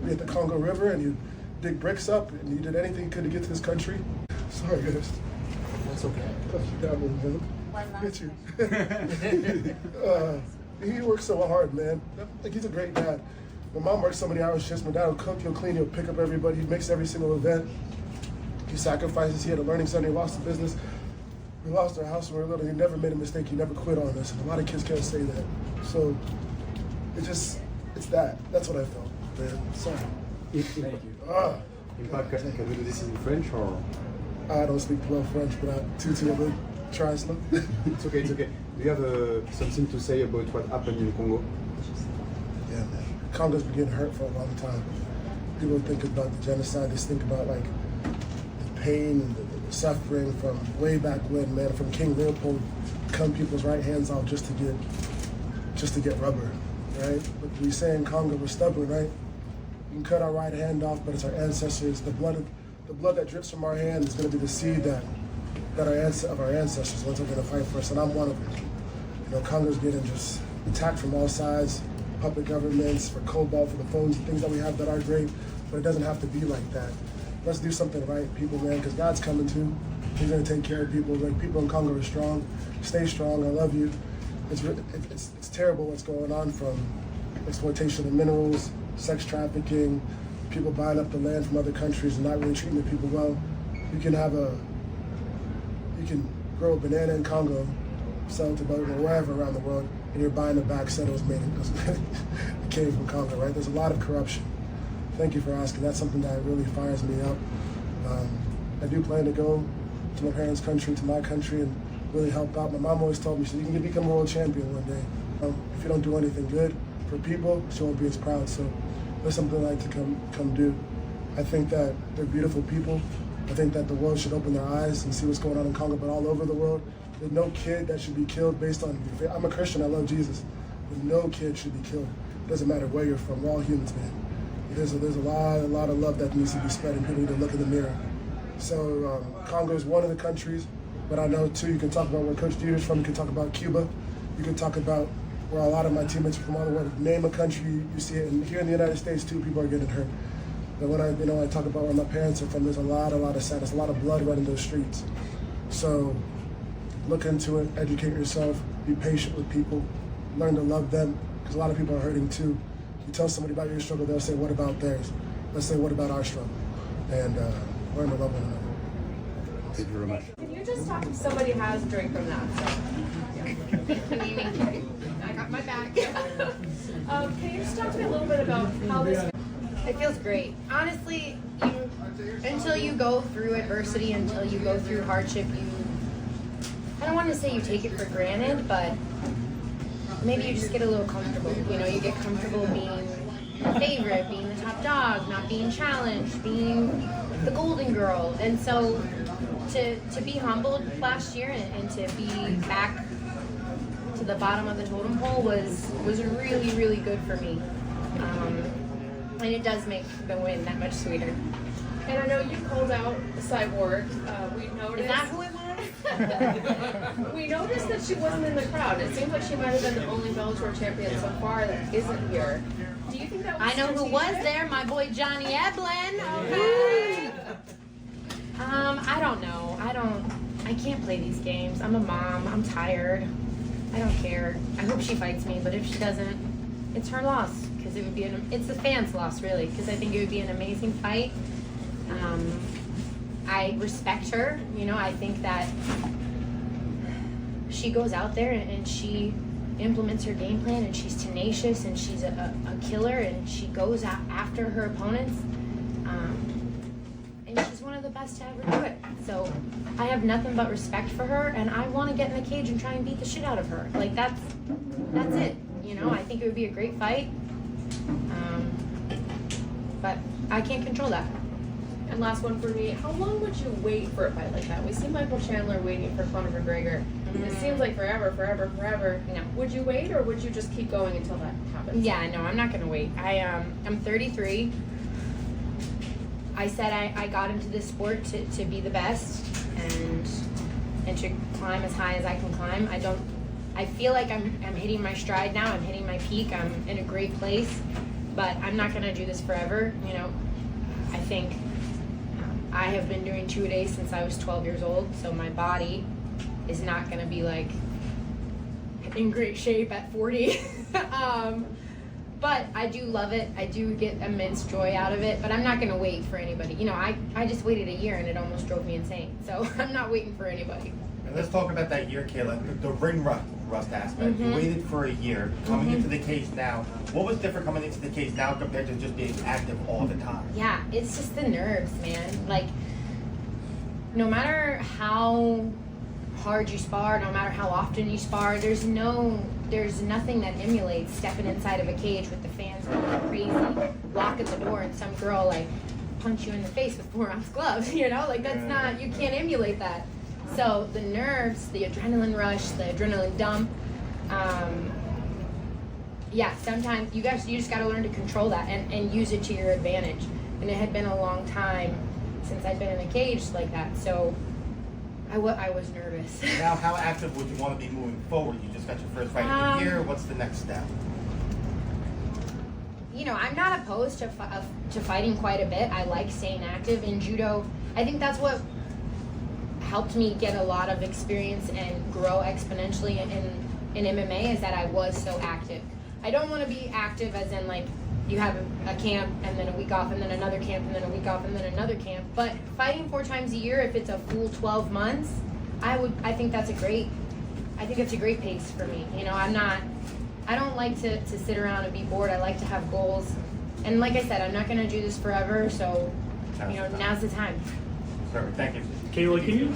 be at the Congo River and you dig bricks up and you did anything you could to get to this country. Sorry, guys. That's okay. Get you. He works so hard, man. Like, he's a great dad. My mom works so many hours shifts. My dad will cook, he'll clean, he'll pick up everybody. He makes every single event. He sacrifices. He had a learning center. He lost the business. We lost our house when we were little. He never made a mistake. He never quit on us. And a lot of kids can't say that. So it's that. That's what I felt, man. Sorry. Thank you. Impa, can we do this in French or? I don't speak well French, but Tutu will try some. It's okay, it's okay. Do you have something to say about what happened in Congo? Yeah, man. Congo's been getting hurt for a long time. People think about the genocide. They think about like the pain and the suffering from way back when, man. From King Leopold, cut people's right hands off just to get rubber, right? But we say in Congo we're stubborn, right? We can cut our right hand off, but it's our ancestors. The blood that drips from our hand is going to be the seed that our ancestors ones are going to fight for us, and I'm one of them. You know, Congo's getting just attacked from all sides. Puppet governments for cobalt, for the phones, things that we have that are great, but it doesn't have to be like that. Let's do something right, people, man, because God's coming too. He's going to take care of people. Like, people in Congo are strong. Stay strong. I love you. It's terrible what's going on, from exploitation of minerals, sex trafficking, people buying up the land from other countries and not really treating the people well. You can grow a banana in Congo, sell it to wherever around the world, and you're buying it back, said it was made it came from Congo, right? There's a lot of corruption. Thank you for asking. That's something that really fires me up. I do plan to go to my parents' country, to my country, and really help out. My mom always told me, she said, you can become a world champion one day. If you don't do anything good for people, she won't be as proud. So that's something I'd like to come do. I think that they're beautiful people. I think that the world should open their eyes and see what's going on in Congo, but all over the world. There's no kid that should be killed based on, I'm a Christian, I love Jesus, but no kid should be killed. It doesn't matter where you're from, we're all humans, man. There's a lot of love that needs to be spread, and people need to look in the mirror. So Congo is one of the countries, but I know too, you can talk about where Coach Dieter's from, you can talk about Cuba, you can talk about where a lot of my teammates are from all over the world. Name a country, you see it, and here in the United States too, people are getting hurt. But when I talk about where my parents are from, there's a lot of sadness, a lot of blood running those streets. So look into it, educate yourself, be patient with people, learn to love them, because a lot of people are hurting too. You tell somebody about your struggle, they'll say, what about theirs? Let's say, what about our struggle? And learned to love one another. Thank you very much. Can you just talk if somebody has a drink from that? So, I got my back. Can you just talk to me a little bit about how this? It feels great. Honestly, until you go through adversity, until you go through hardship, I don't want to say you take it for granted, but maybe you just get a little comfortable. You know, you get comfortable being the favorite, being the top dog, not being challenged, being the golden girl. And so to be humbled last year and to be back to the bottom of the totem pole was really, really good for me. And it does make the win that much sweeter. And I know you called out Cyborg. We noticed. Is that who it was? We noticed that she wasn't in the crowd. It seems like she might have been the only Bellator champion so far that isn't here. Do you think that was I know who was there, my boy Johnny Eblin. Okay. I don't know. I can't play these games. I'm a mom. I'm tired. I don't care. I hope she fights me, but if she doesn't, it's her loss. Because it would be it's the fans' loss, really. Because I think it would be an amazing fight. I respect her. You know, I think that she goes out there and she implements her game plan, and she's tenacious, and she's a killer, and she goes after her opponents. And she's one of the best to ever do it. So I have nothing but respect for her, and I want to get in the cage and try and beat the shit out of her. Like, that's it. You know, I think it would be a great fight. But I can't control that. And last one for me, how long would you wait for a fight like that? We see Michael Chandler waiting for Conor McGregor. It seems like forever. No. Would you wait, or would you just keep going until that happens? Yeah, no, I'm not gonna wait. I'm 33. I said I got into this sport to be the best and to climb as high as I can climb. I feel like I'm hitting my stride now. I'm hitting my peak. I'm in a great place, but I'm not gonna do this forever. You know, I think I have been doing 2-a-days since I was 12 years old, so my body is not gonna be like in great shape at 40. But I do love it. I do get immense joy out of it, but I'm not gonna wait for anybody. You know, I just waited a year and it almost drove me insane. So I'm not waiting for anybody. And let's talk about that year, Kayla, the ring rust aspect. Mhm. You waited for a year, coming into the cage now. What was different coming into the cage now compared to just being active all the time? Yeah, it's just the nerves, man. Like, no matter how hard you spar, no matter how often you spar, there's nothing that emulates stepping inside of a cage with the fans going crazy, lock at the door, and some girl like punch you in the face with 4-ounce gloves. You know, like that's not, you can't emulate that. So the nerves, the adrenaline rush, the adrenaline dump. Yeah, sometimes you just got to learn to control that and use it to your advantage. And it had been a long time since I'd been in a cage like that, so I was nervous. Now, how active would you want to be moving forward? You just got your first fight of the year. What's the next step? You know, I'm not opposed to fighting quite a bit. I like staying active in judo. I think that's what helped me get a lot of experience and grow exponentially in MMA is that I was so active. I don't want to be active as in like you have a camp and then a week off and then another camp and then a week off and then another camp. But fighting 4 times a year, if it's a full 12 months, I think that's a great pace for me. You know, I don't like to sit around and be bored. I like to have goals. And like I said, I'm not going to do this forever, so, you know, now's the time. Perfect, thank you. Kayla, can you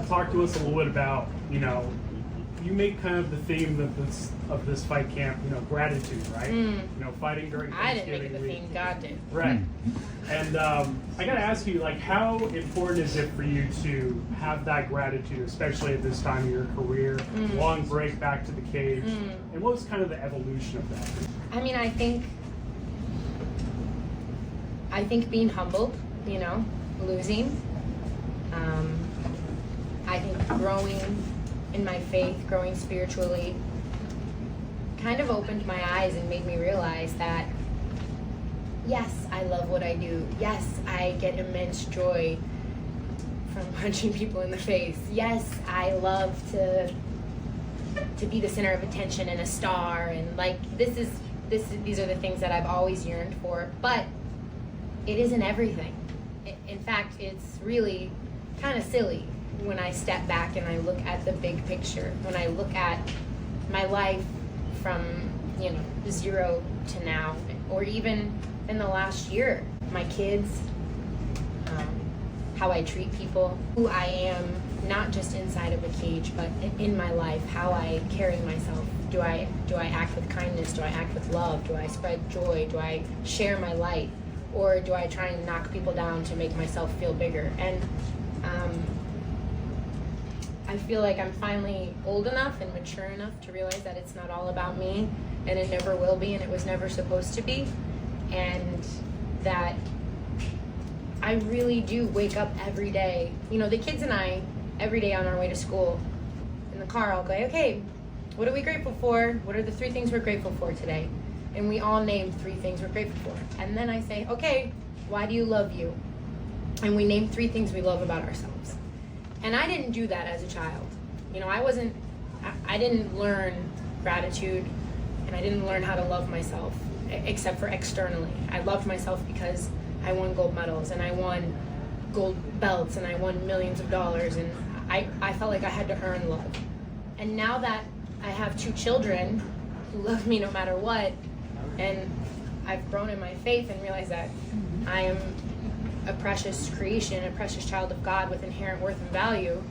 talk to us a little bit about, you know, you make kind of the theme of this fight camp, you know, gratitude, right? You know, fighting during Thanksgiving I didn't make it the theme, God did. Right. And I got to ask you, like, how important is it for you to have that gratitude, especially at this time of your career, long break back to the cage, and what was kind of the evolution of that? I mean, I think being humbled, you know, losing. I think growing in my faith, growing spiritually, kind of opened my eyes and made me realize that, yes, I love what I do. Yes, I get immense joy from punching people in the face. Yes, I love to be the center of attention and a star, and like these are the things that I've always yearned for. But it isn't everything. in fact, it's really kind of silly when I step back and I look at the big picture, when I look at my life from, 0 to now, or even in the last year, my kids, how I treat people, who I am, not just inside of a cage, but in my life, how I carry myself. Do I act with kindness? Do I act with love? Do I spread joy? Do I share my light? Or do I try and knock people down to make myself feel bigger? And I feel like I'm finally old enough and mature enough to realize that it's not all about me, and it never will be, and it was never supposed to be. And that I really do wake up every day. The kids and I, every day on our way to school, in the car, I'll go, okay, what are we grateful for? What are the 3 things we're grateful for today? And we all name 3 things we're grateful for. And then I say, okay, why do you love you? And we name 3 things we love about ourselves. And I didn't do that as a child. I didn't learn gratitude, and I didn't learn how to love myself, except for externally. I loved myself because I won gold medals, and I won gold belts, and I won millions of dollars, and I felt like I had to earn love. And now that I have 2 children who love me no matter what, and I've grown in my faith and realized that I am a precious creation, a precious child of God with inherent worth and value,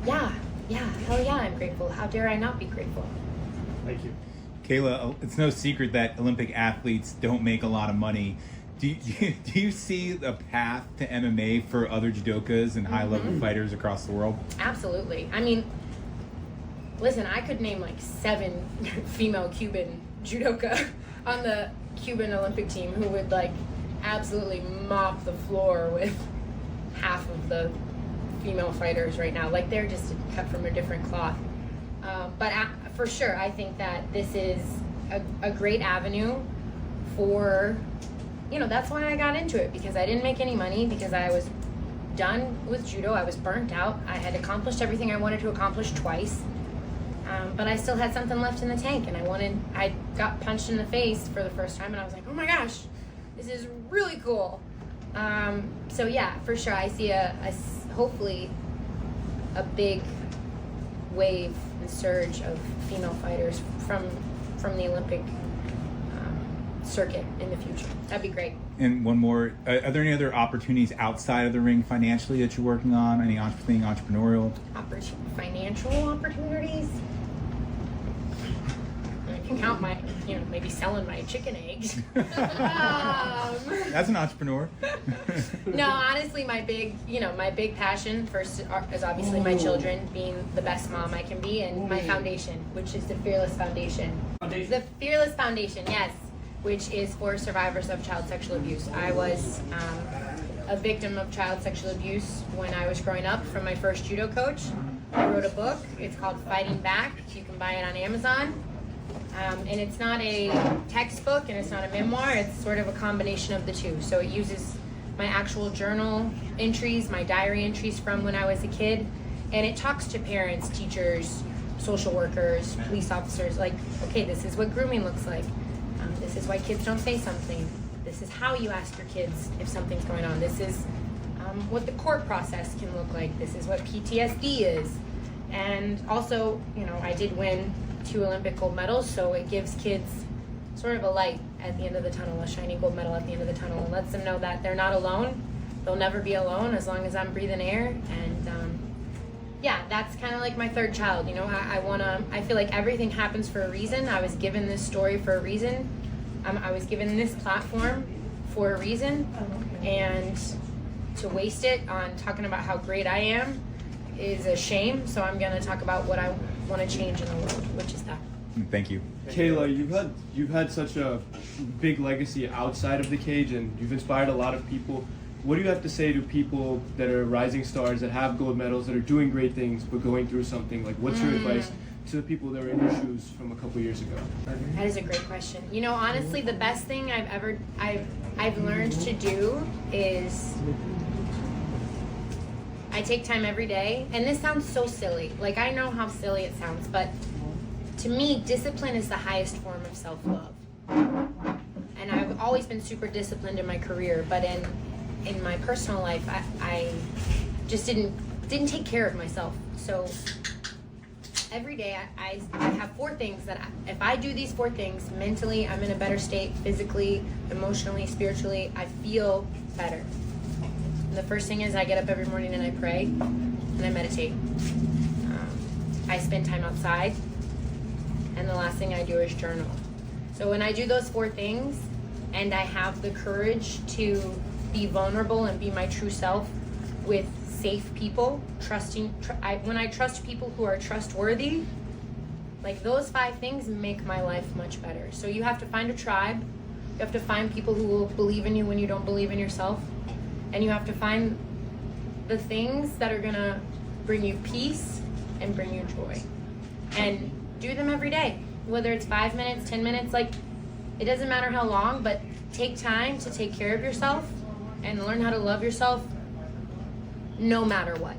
hell yeah, I'm grateful. How dare I not be grateful? Thank you. Kayla, it's no secret that Olympic athletes don't make a lot of money. Do you see a path to MMA for other judokas and high-level fighters across the world? Absolutely. I mean, listen, I could name like 7 female Cuban judoka on the Cuban Olympic team who would absolutely mop the floor with half of the female fighters right now. They're just cut from a different cloth. But for sure, I think that this is a great avenue for, that's why I got into it, because I didn't make any money, because I was done with judo. I was burnt out. I had accomplished everything I wanted to accomplish twice. But I still had something left in the tank, and I got punched in the face for the first time, and I was like, oh my gosh, this is really cool. So yeah, for sure, I see hopefully a big wave and surge of female fighters from the Olympic circuit in the future. That'd be great. And one more, are there any other opportunities outside of the ring financially that you're working on? Anything entrepreneurial? Financial opportunities? I can count my, maybe selling my chicken eggs. That's an entrepreneur. No, honestly, my big passion first is obviously my children, being the best mom I can be, and my foundation, which is the Fearless Foundation. The Fearless Foundation, yes, which is for survivors of child sexual abuse. I was a victim of child sexual abuse when I was growing up from my first judo coach. I wrote a book. It's called Fighting Back. You can buy it on Amazon. And it's not a textbook and it's not a memoir. It's sort of a combination of the two. So it uses my actual journal entries, my diary entries from when I was a kid, and it talks to parents, teachers, social workers, police officers, okay, this is what grooming looks like. This is why kids don't say something. This is how you ask your kids if something's going on. This is what the court process can look like. This is what PTSD is. And also, I did win 2 Olympic gold medals, so it gives kids sort of a light at the end of the tunnel, a shiny gold medal at the end of the tunnel, and lets them know that they're not alone. They'll never be alone as long as I'm breathing air. And that's kind of like my third child. I feel like everything happens for a reason. I was given this story for a reason. I was given this platform for a reason, and to waste it on talking about how great I am is a shame. So I'm going to talk about what I want to change in the world, which is that. Thank you. Kayla, you've had such a big legacy outside of the cage, and you've inspired a lot of people. What do you have to say to people that are rising stars, that have gold medals, that are doing great things, but going through something? What's your advice to the people that were in your shoes from a couple years ago? That is a great question. Honestly, the best thing I've learned to do is I take time every day, and this sounds so silly. I know how silly it sounds, but to me, discipline is the highest form of self-love. And I've always been super disciplined in my career, but in in my personal life, I just didn't take care of myself. So every day I have 4 things that if I do these 4 things, mentally I'm in a better state, physically, emotionally, spiritually, I feel better. And the first thing is I get up every morning and I pray and I meditate. I spend time outside, and the last thing I do is journal. So when I do those 4 things and I have the courage to be vulnerable and be my true self with safe people, when I trust people who are trustworthy, like those 5 things make my life much better. So you have to find a tribe, you have to find people who will believe in you when you don't believe in yourself, and you have to find the things that are gonna bring you peace and bring you joy. And do them every day, whether it's 5 minutes, 10 minutes, like it doesn't matter how long, but take time to take care of yourself and learn how to love yourself no matter what.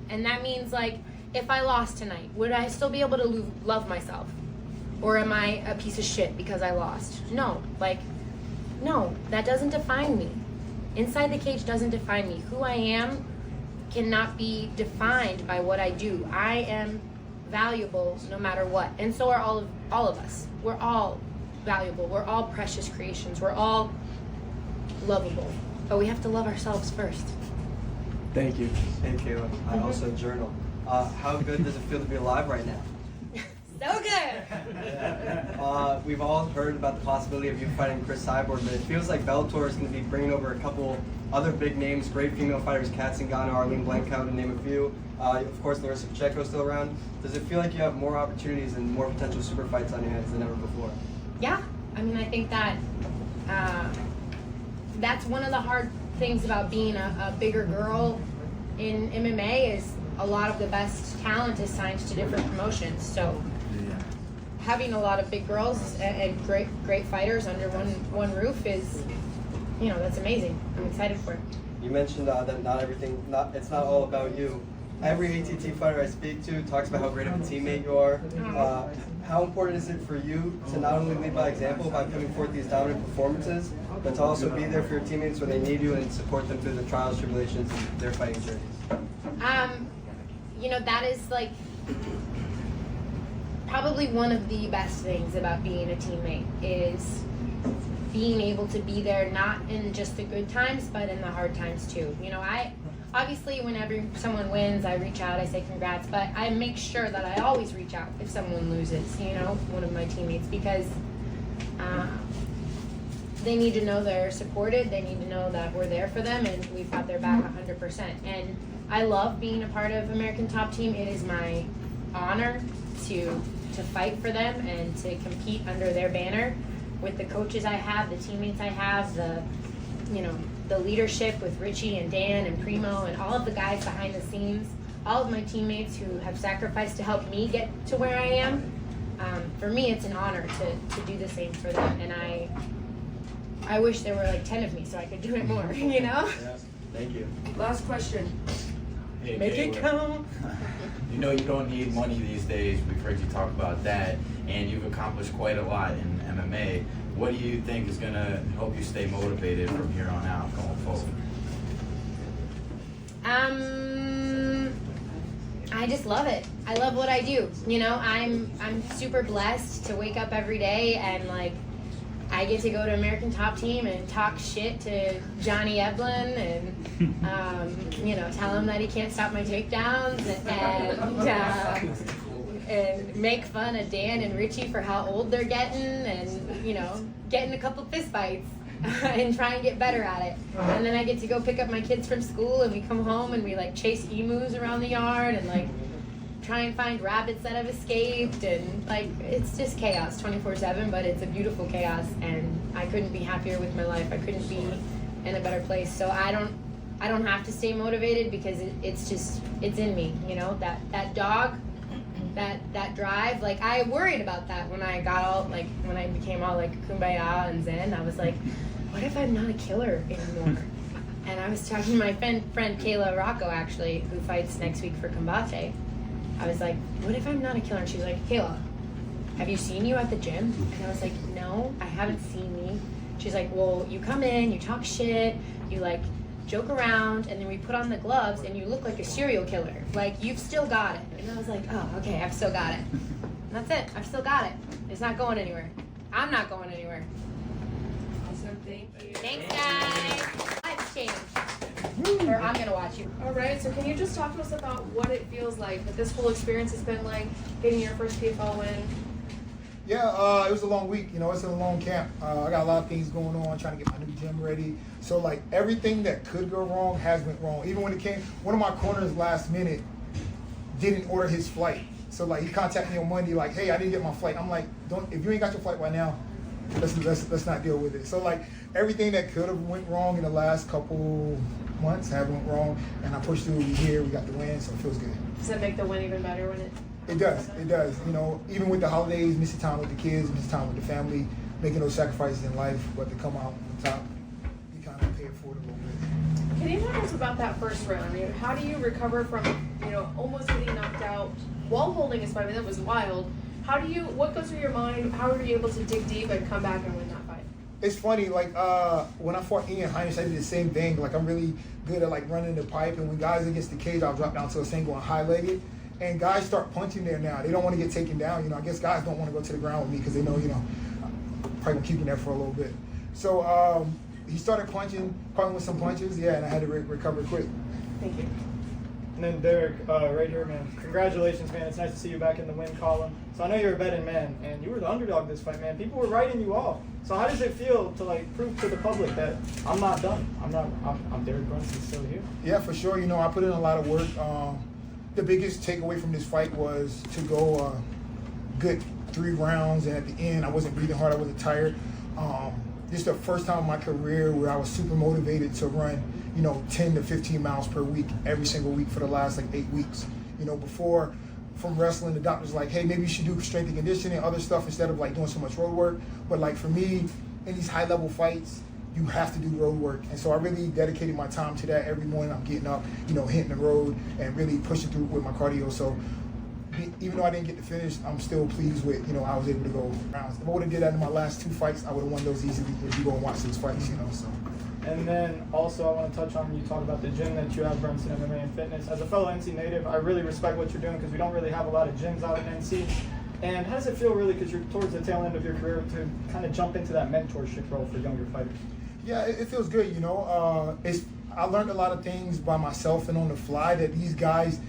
And that means, like, if I lost tonight, would I still be able to love myself? Or am I a piece of shit because I lost? No, that doesn't define me. Inside the cage doesn't define me. Who I am cannot be defined by what I do. I am valuable no matter what. And so are all of us. We're all valuable. We're all precious creations. We're all lovable. But we have to love ourselves first. Thank you. Hey, Kayla. I also journal. How good does it feel to be alive right now? So good! We've all heard about the possibility of you fighting Chris Cyborg, but it feels like Bellator is going to be bringing over a couple other big names, great female fighters, Kat Zingano, Arlene Blanco, to name a few. Of course, Larissa Pacheco still around. Does it feel like you have more opportunities and more potential super fights on your hands than ever before? Yeah, I mean, I think that that's one of the hard things about being a bigger girl in MMA is a lot of the best talent is signed to different promotions. So having a lot of big girls and great fighters under one roof is, that's amazing. I'm excited for it. You mentioned that it's not all about you. Every ATT fighter I speak to talks about how great of a teammate you are. How important is it for you to not only lead by example by putting forth these dominant performances, but to also be there for your teammates when they need you and support them through the trials, tribulations, and their fighting journeys? That is like probably one of the best things about being a teammate is being able to be there, not in just the good times, but in the hard times too. I obviously whenever someone wins, I reach out, I say congrats, but I make sure that I always reach out if someone loses, one of my teammates, because they need to know they're supported, they need to know that we're there for them and we've got their back 100%. And I love being a part of American Top Team. It is my honor to fight for them and to compete under their banner with the coaches I have, the teammates I have, the leadership with Richie and Dan and Primo and all of the guys behind the scenes, all of my teammates who have sacrificed to help me get to where I am. For me, it's an honor to do the same for them, and I wish there were like 10 of me so I could do it more, Thank you. Last question. Hey, Make it count. You don't need money these days. We've heard you talk about that, and you've accomplished quite a lot in MMA. What do you think is going to help you stay motivated from here on out going forward? I just love it. I love what I do. I'm super blessed to wake up every day and I get to go to American Top Team and talk shit to Johnny Eblin and tell him that he can't stop my takedowns and make fun of Dan and Richie for how old they're getting and getting a couple fist fights and try and get better at it. And then I get to go pick up my kids from school and we come home and we chase emus around the yard and try and find rabbits that have escaped, and it's just chaos 24/7, but it's a beautiful chaos, and I couldn't be happier with my life. I couldn't be in a better place. So I don't have to stay motivated because it's in me, that dog, that drive. I worried about that when I got all when I became all kumbaya and zen. I was like, what if I'm not a killer anymore? And I was talking to my friend Kayla Rocco, actually, who fights next week for Combate. I was like, what if I'm not a killer? And she's like, Kayla, have you seen you at the gym? And I was like, no, I haven't seen me. She's like, well, you come in, you talk shit, you joke around, and then we put on the gloves, and you look like a serial killer. Like, you've still got it. And I was like, oh, okay, I've still got it. And that's it. I've still got it. It's not going anywhere. I'm not going anywhere. Awesome, thank you. Thanks, guys. Life's changed. Or I'm gonna watch you. All right, so can you just talk to us about what it feels like, what this whole experience has been like, getting your first PFL win? Yeah, it was a long week. You know, it's a long camp. I got a lot of things going on, trying to get my new gym ready. So, like, everything that could go wrong has went wrong. Even when it came, one of my corners last minute didn't order his flight. So, like, he contacted me on Monday, like, hey, I didn't get my flight. I'm like, if you ain't got your flight right now, let's not deal with it. So, like, everything that could have went wrong in the last couple months haven't went wrong. And I pushed through. We here, we got the win, so it feels good. Does that make the win even better when it? It does. It does. You know, even with the holidays, missing time with the kids, missing time with the family, making those sacrifices in life, but to come out on top, you kind of pay it forward a little bit. Can you talk to us about that first round? I mean, how do you recover from, almost getting knocked out while holding a spike? I mean, that was wild. What goes through your mind? How are you able to dig deep and come back and win that fight? It's funny, like, when I fought Ian Heinisch, I did the same thing. Like, I'm really good at, like, running the pipe, and when guys against the cage, I'll drop down to a single and high-leg it. And guys start punching there now. They don't want to get taken down. I guess guys don't want to go to the ground with me because they know, I'm probably going to keep him there for a little bit. So he started punching, caught him with some punches, and I had to recover quick. Thank you. And then Derek, right here, man. Congratulations, man. It's nice to see you back in the win column. So I know you're a betting man, and you were the underdog this fight, man. People were writing you off. So how does it feel to, like, prove to the public that I'm not done? I'm Derek Brunson, still here. Yeah, for sure. I put in a lot of work. The biggest takeaway from this fight was to go good 3 rounds, and at the end, I wasn't breathing hard, I wasn't tired. This is the first time in my career where I was super motivated to run, 10 to 15 miles per week, every single week for the last, 8 weeks. Before, from wrestling, the doctor's like, hey, maybe you should do strength and conditioning, other stuff, instead of, doing so much road work. But, for me, in these high-level fights, you have to do road work. And so I really dedicated my time to that. Every morning I'm getting up, hitting the road and really pushing through with my cardio. So even though I didn't get to finish, I'm still pleased with, I was able to go rounds. If I would have did that in my last 2 fights, I would have won those easily if you go and watch those fights, so. And then also I want to touch on, you talk about the gym that you have, Brunson MMA and Fitness. As a fellow NC native, I really respect what you're doing because we don't really have a lot of gyms out in NC. And how does it feel really, because you're towards the tail end of your career, to kind of jump into that mentorship role for younger fighters? Yeah, it feels good, I learned a lot of things by myself and on the fly that these guys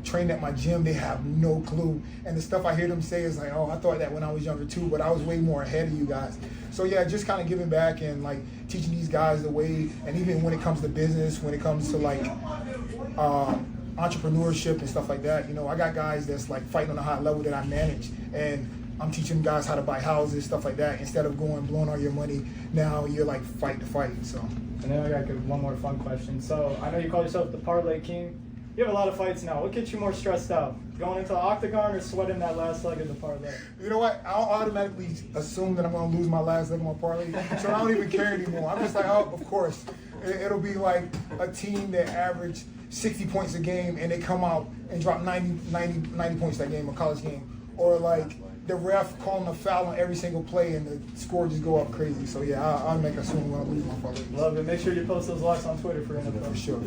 trained at my gym, they have no clue. And the stuff I hear them say is like, oh, I thought that when I was younger too, but I was way more ahead of you guys. So yeah, just kind of giving back and teaching these guys the way, and even when it comes to business, when it comes to entrepreneurship and stuff like that, I got guys that's fighting on a high level that I manage, and I'm teaching guys how to buy houses, stuff like that. Instead of blowing all your money, now you're fight to fight. So. And then I got one more fun question. So I know you call yourself the Parlay King. You have a lot of fights now. What gets you more stressed out? Going into the octagon or sweating that last leg of the parlay? You know what? I'll automatically assume that I'm going to lose my last leg of my parlay, so I don't even care anymore. I'm just like, oh, of course. It'll be like a team that averaged 60 points a game and they come out and drop 90 points that game, a college game. Or the ref calling a foul on every single play and the score just go up crazy. So yeah, I'll make assume when I lose my parlay. Love it. Make sure you post those locks on Twitter for NFL. For sure.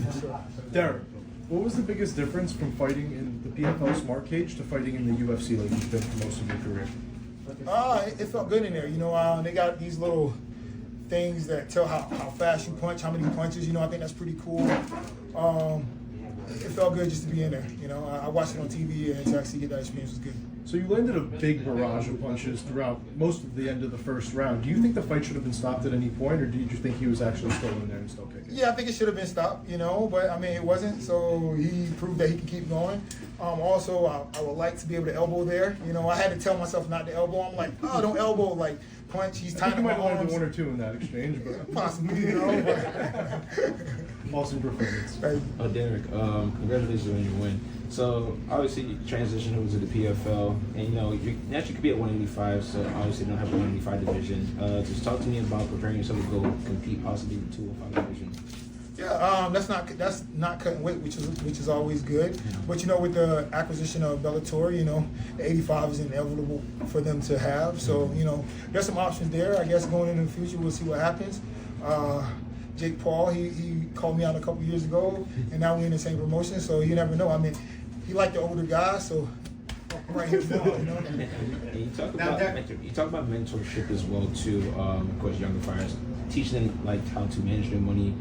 Derek, what was the biggest difference from fighting in the PFL Smart Cage to fighting in the UFC like you've been for most of your career? It felt good in there. They got these little things that tell how fast you punch, how many punches. I think that's pretty cool. It felt good just to be in there. I watched it on TV, and to actually get that experience was good. So you landed a big barrage of punches throughout most of the end of the first round. Do you think the fight should have been stopped at any point, or do you just think he was actually still in there and still kicking? Yeah, I think it should have been stopped, but I mean, it wasn't, so he proved that he can keep going. Also, I would like to be able to elbow there. I had to tell myself not to elbow. I'm like, oh, don't elbow, punch. He's I think tying you my might have arms. only 1 or 2 in that exchange, but Possibly, awesome performance. Derek, congratulations on your win. So obviously you transitioned over to the PFL, and you naturally could be at 185, so obviously you don't have a 185 division. Just talk to me about preparing yourself to go compete possibly with 205 division. Yeah, that's not cutting weight, which is always good. But with the acquisition of Bellator, the 85 is inevitable for them to have. So there's some options there. I guess going into the future, we'll see what happens. Jake Paul, he called me out a couple years ago, and now we're in the same promotion, so you never know. I mean, he liked the older guys, so right here now, you know. And you talk about mentorship as well too. Of course, younger fighters, teaching them like how to manage their money,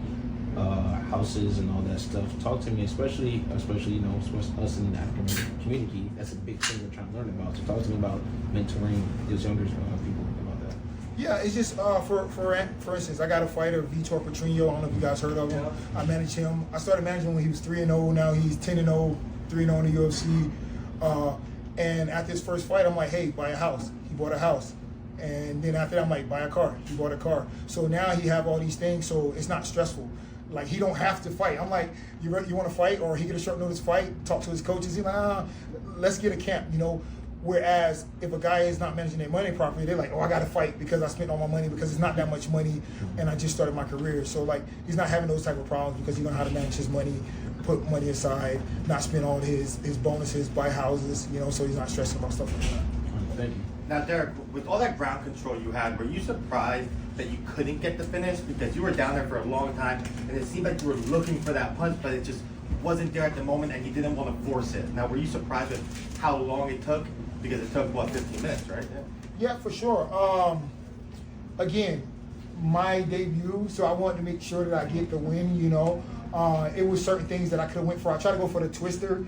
houses and all that stuff. Talk to me, especially you know, us in the African American community. That's a big thing we're trying to learn about. So talk to me about mentoring those younger people about that. Yeah, it's just for instance, I got a fighter, Vitor Petrino. I don't know if you guys heard of him. I managed him. I started managing him when he was 3-0. Now he's 10-0, 3-0 in the UFC. And after his first fight, I'm like, hey, buy a house. He bought a house. And then after that, I'm like, buy a car. He bought a car. So now he have all these things, so it's not stressful. Like, he don't have to fight. I'm like, you want to fight? Or he get a short notice fight, talk to his coaches. He's like, let's get a camp, you know. Whereas if a guy is not managing their money properly, they're like, oh, I got to fight because I spent all my money because it's not that much money and I just started my career. So, like, he's not having those type of problems because he knows how to manage his money, put money aside, not spend all his bonuses, buy houses, you know, so he's not stressing about stuff like that. Thank you. Now, Derek, with all that ground control you had, were you surprised that you couldn't get the finish? Because you were down there for a long time, and it seemed like you were looking for that punch, but it just wasn't there at the moment, and you didn't want to force it. Now, were you surprised with how long it took? Because it took, what, 15 minutes, right? Yeah, for sure. Again, my debut, so I wanted to make sure that I get the win, you know. It was certain things that I could have went for. I tried to go for the twister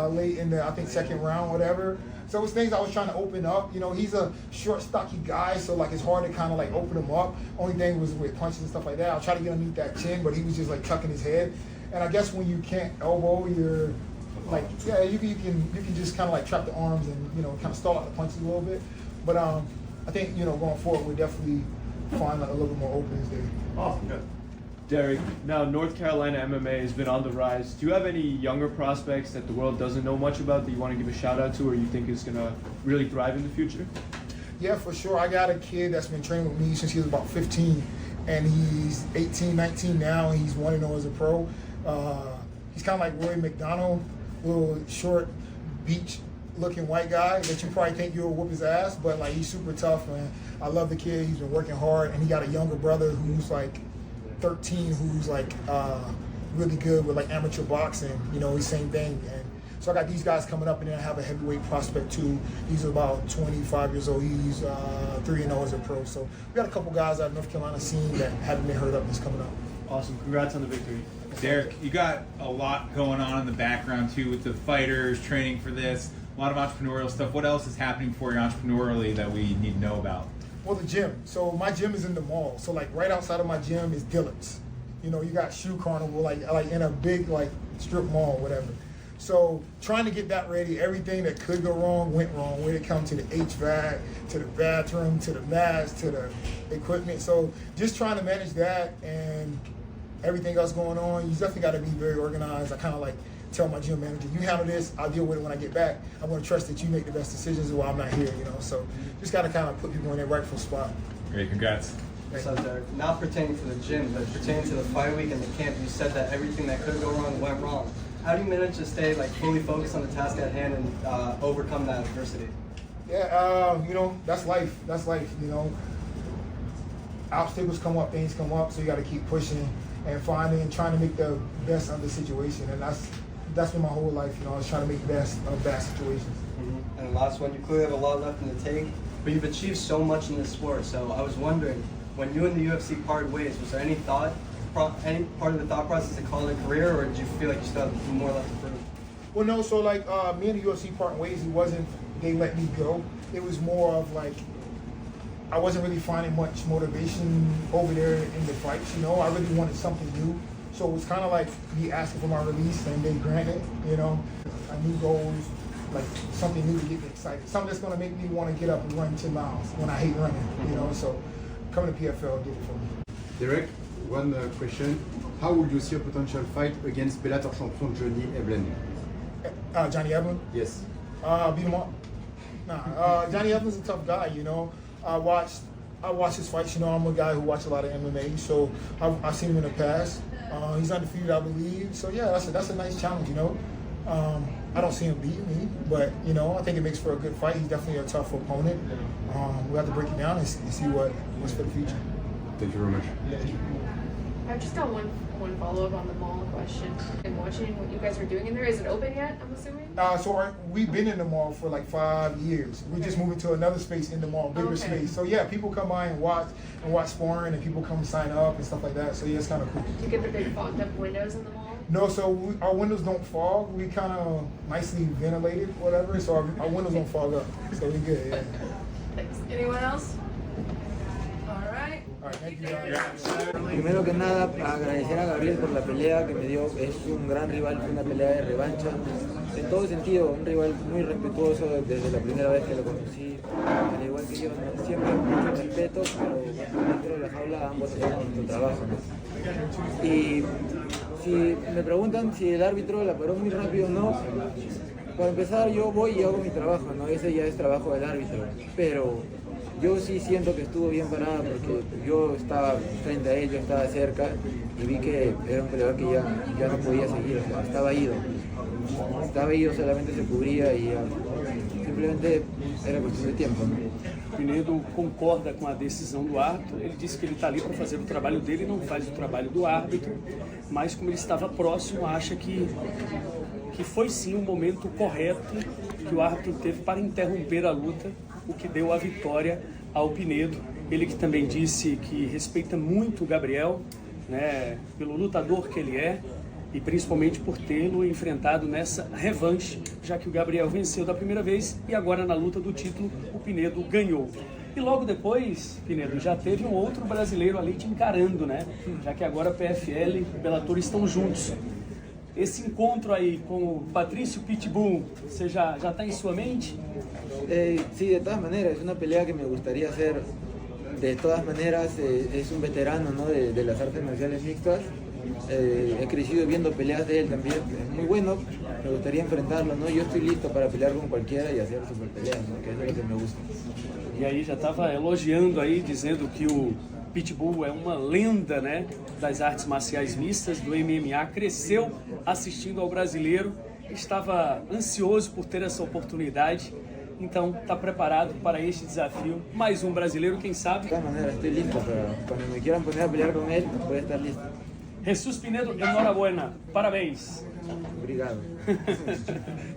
late in the, I think, second round, whatever. So it was things I was trying to open up. You know, he's a short, stocky guy, so like it's hard to kind of like open him up. Only thing was with punches and stuff like that. I'll try to get underneath that chin, but he was just like tucking his head. And I guess when you can't elbow, you're like, yeah, you can just kind of like trap the arms and, you know, kind of stall out the punches a little bit. But I think, you know, going forward, we'll definitely find like a little bit more openings there. Oh, good. Derek, now North Carolina MMA has been on the rise. Do you have any younger prospects that the world doesn't know much about that you want to give a shout out to, or you think is going to really thrive in the future? Yeah, for sure. I got a kid that's been training with me since he was about 15, and he's 18, 19 now, and he's 1-0 as a pro. He's kind of like Roy McDonald, little short, beach-looking white guy that you probably think you'll whoop his ass, but like he's super tough, man. I love the kid. He's been working hard, and he got a younger brother who's like 13, who's like really good with like amateur boxing. You know, he's same thing. And so I got these guys coming up, and then I have a heavyweight prospect too. He's about 25 years old. He's 3-0 as a pro. So we got a couple guys out of North Carolina scene that haven't been heard of that's coming up. Awesome. Congrats on the victory. Derek, you got a lot going on in the background too with the fighters, training for this, a lot of entrepreneurial stuff. What else is happening for you entrepreneurially that we need to know about? Well, the gym. So my gym is in the mall. So like right outside of my gym is Dillard's. You know, you got Shoe Carnival like in a big like strip mall, whatever. So trying to get that ready, everything that could go wrong went wrong when it comes to the HVAC, to the bathroom, to the mats, to the equipment. So just trying to manage that and everything else going on, you definitely got to be very organized. I kind of like tell my gym manager, you handle this, I'll deal with it when I get back. I want to trust that you make the best decisions while I'm not here, you know. So just got to kind of put people in their rightful spot. Great, congrats. So Derek, not pertaining to the gym, but pertaining to the fight week and the camp, you said that everything that could go wrong went wrong. How do you manage to stay like fully focused on the task at hand and overcome that adversity? Yeah, you know, that's life. That's life, you know. Obstacles come up, things come up, so you got to keep pushing and finding and trying to make the best of the situation. And that's been my whole life, you know. I was trying to make the best of bad situations. Mm-hmm. And the last one, you clearly have a lot left in the tank, but you've achieved so much in this sport. So I was wondering, when you and the UFC parted ways, was there any part of the thought process to call it a career, or did you feel like you still have more left to prove? Well, no. So like me and the UFC parting ways, it wasn't they let me go. It was more of like I wasn't really finding much motivation over there in the fights. You know, I really wanted something new. So it was kind of like me asking for my release, and they granted. You know, I new goals, like something new to get me excited. Something that's gonna make me want to get up and run 10 miles when I hate running. You know, so coming to PFL did it for me. Derek, one question. How would you see a potential fight against Bellator champion Johnny Eblen? Johnny Eblen? Yes. Beat him up. Johnny Eblen's a tough guy, you know. I watched his fights, you know. I'm a guy who watches a lot of MMA, so I've seen him in the past. He's undefeated, I believe. So yeah, that's a nice challenge, you know. I don't see him beating me, but you know, I think it makes for a good fight. He's definitely a tough opponent. We have to break it down and see what's for the future. Thank you very much. I've just got one follow-up on the mall question. And watching what you guys are doing in there, is it open yet, I'm assuming? We've been in the mall for like 5 years. We just moved into another space in the mall, bigger space. So yeah, people come by and watch sparring, and people come sign up and stuff like that. So yeah, it's kind of cool. Do you get the big fogged up windows in the mall? No, so our windows don't fog. We kind of nicely ventilated, whatever. So our windows don't fog up. So we're good, yeah. Thanks. Anyone else? All right. Primero que nada, agradecer a Gabriel por la pelea que me dio. Es un gran rival, fue una pelea de revancha. En todo sentido, un rival muy respetuoso desde la primera vez que lo conocí. Al igual que yo, ¿no? Siempre mucho respeto, pero dentro de la jaula ambos hacemos nuestro trabajo, ¿no? Y si me preguntan si el árbitro la paró muy rápido o no, para empezar yo voy y hago mi trabajo, ¿no? Ese ya es trabajo del árbitro. Pero yo sí siento que estuvo bien parada porque yo estaba frente a él, yo estaba cerca y vi que era un peleador que ya no podía seguir, o sea, estaba ido, solamente se cubría y simplemente era cuestión de tiempo, ¿no? Pinedo concorda com a decisão do árbitro. Ele disse que ele está ali para fazer o trabalho dele e não faz o trabalho do árbitro, mas como ele estava próximo, acha que foi sim o momento correto que o árbitro teve para interromper a luta, o que deu a vitória ao Pinedo. Ele que também disse que respeita muito o Gabriel, né, pelo lutador que ele é e principalmente por tê-lo enfrentado nessa revanche, já que o Gabriel venceu da primeira vez e agora na luta do título o Pinedo ganhou. E logo depois, Pinedo, já teve um outro brasileiro ali te encarando, né? Já que agora PFL e Bellator estão juntos. Esse encontro aí com o Patrício Pitbull, você já está em sua mente? Sí, de todas maneras, es una pelea que me gustaría hacer. De todas maneras, es un veterano, ¿no? de las artes marciales mixtas. He crecido viendo peleas de él también, es muy bueno, me gustaría enfrentarlo, ¿no? Yo estoy listo para pelear con cualquiera y hacer super peleas, ¿no? Que es lo que me gusta. E aí já estava elogiando aí, dizendo que o Pitbull é uma lenda, né, das artes marciais mistas, do MMA, cresceu assistindo ao brasileiro, estava ansioso por ter essa oportunidade, então está preparado para este desafio. Mais um brasileiro, quem sabe? De todas maneras, estoy listo, pero cuando me quieran poner a pelear con él, voy a estar listo. Jesus Pinedo, enhorabuena, parabéns. Obrigado.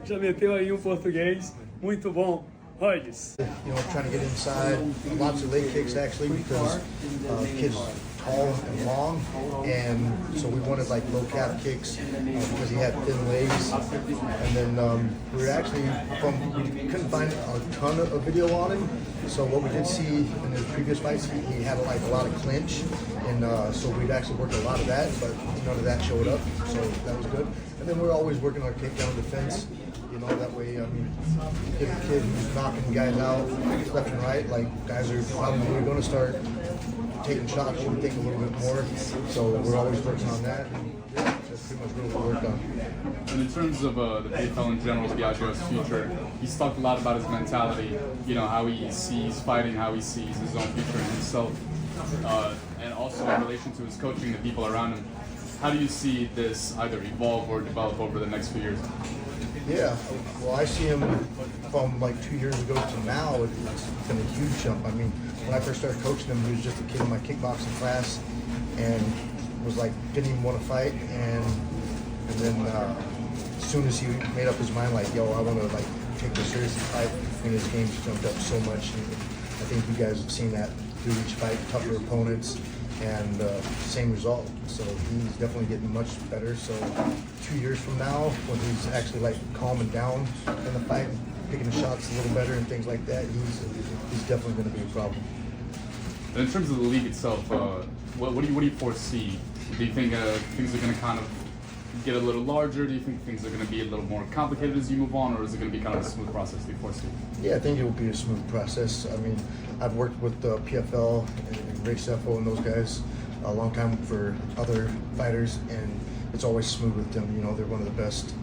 Já meteu aí um português, muito bom. Rogers. You know, trying to get inside, lots of leg kicks actually because the kid's tall and long, and so we wanted like low calf kicks because he had thin legs. And then we were actually we couldn't find a ton of video on him. So what we did see in his previous fights, he had like a lot of clinch, and so we'd actually worked a lot of that, but none of that showed up, so that was good. And then we're always working our takedown defense. You know, that way, I mean, get the kid who's knocking guys out left and right, like guys are probably going to start taking shots, should think a little bit more. So we're always working on that. And that's pretty much what we worked on. And in terms of the PFL in general, Biaggio's future, he's talked a lot about his mentality, you know, how he sees fighting, how he sees his own future in himself, and also in relation to his coaching, the people around him. How do you see this either evolve or develop over the next few years? Yeah, well, I see him from like 2 years ago to now. It's been a huge jump. I mean, when I first started coaching him, he was just a kid in my kickboxing class, and was like didn't even want to fight. And then as soon as he made up his mind, like, yo, I want to like take this seriously, fight, and his game's jumped up so much. And I think you guys have seen that through each fight, tougher opponents, and same result. So he's definitely getting much better. So 2 years from now, when he's actually like calming down in the fight, picking the shots a little better and things like that, he's definitely going to be a problem. And in terms of the league itself, what do you foresee? Do you think things are going to kind of get a little larger? Do you think things are going to be a little more complicated as you move on, or is it going to be kind of a smooth process? Do you foresee? Yeah, I think it will be a smooth process. I mean, I've worked with the PFL and Ray Sefo and those guys a long time for other fighters, and it's always smooth with them. You know, they're one of the best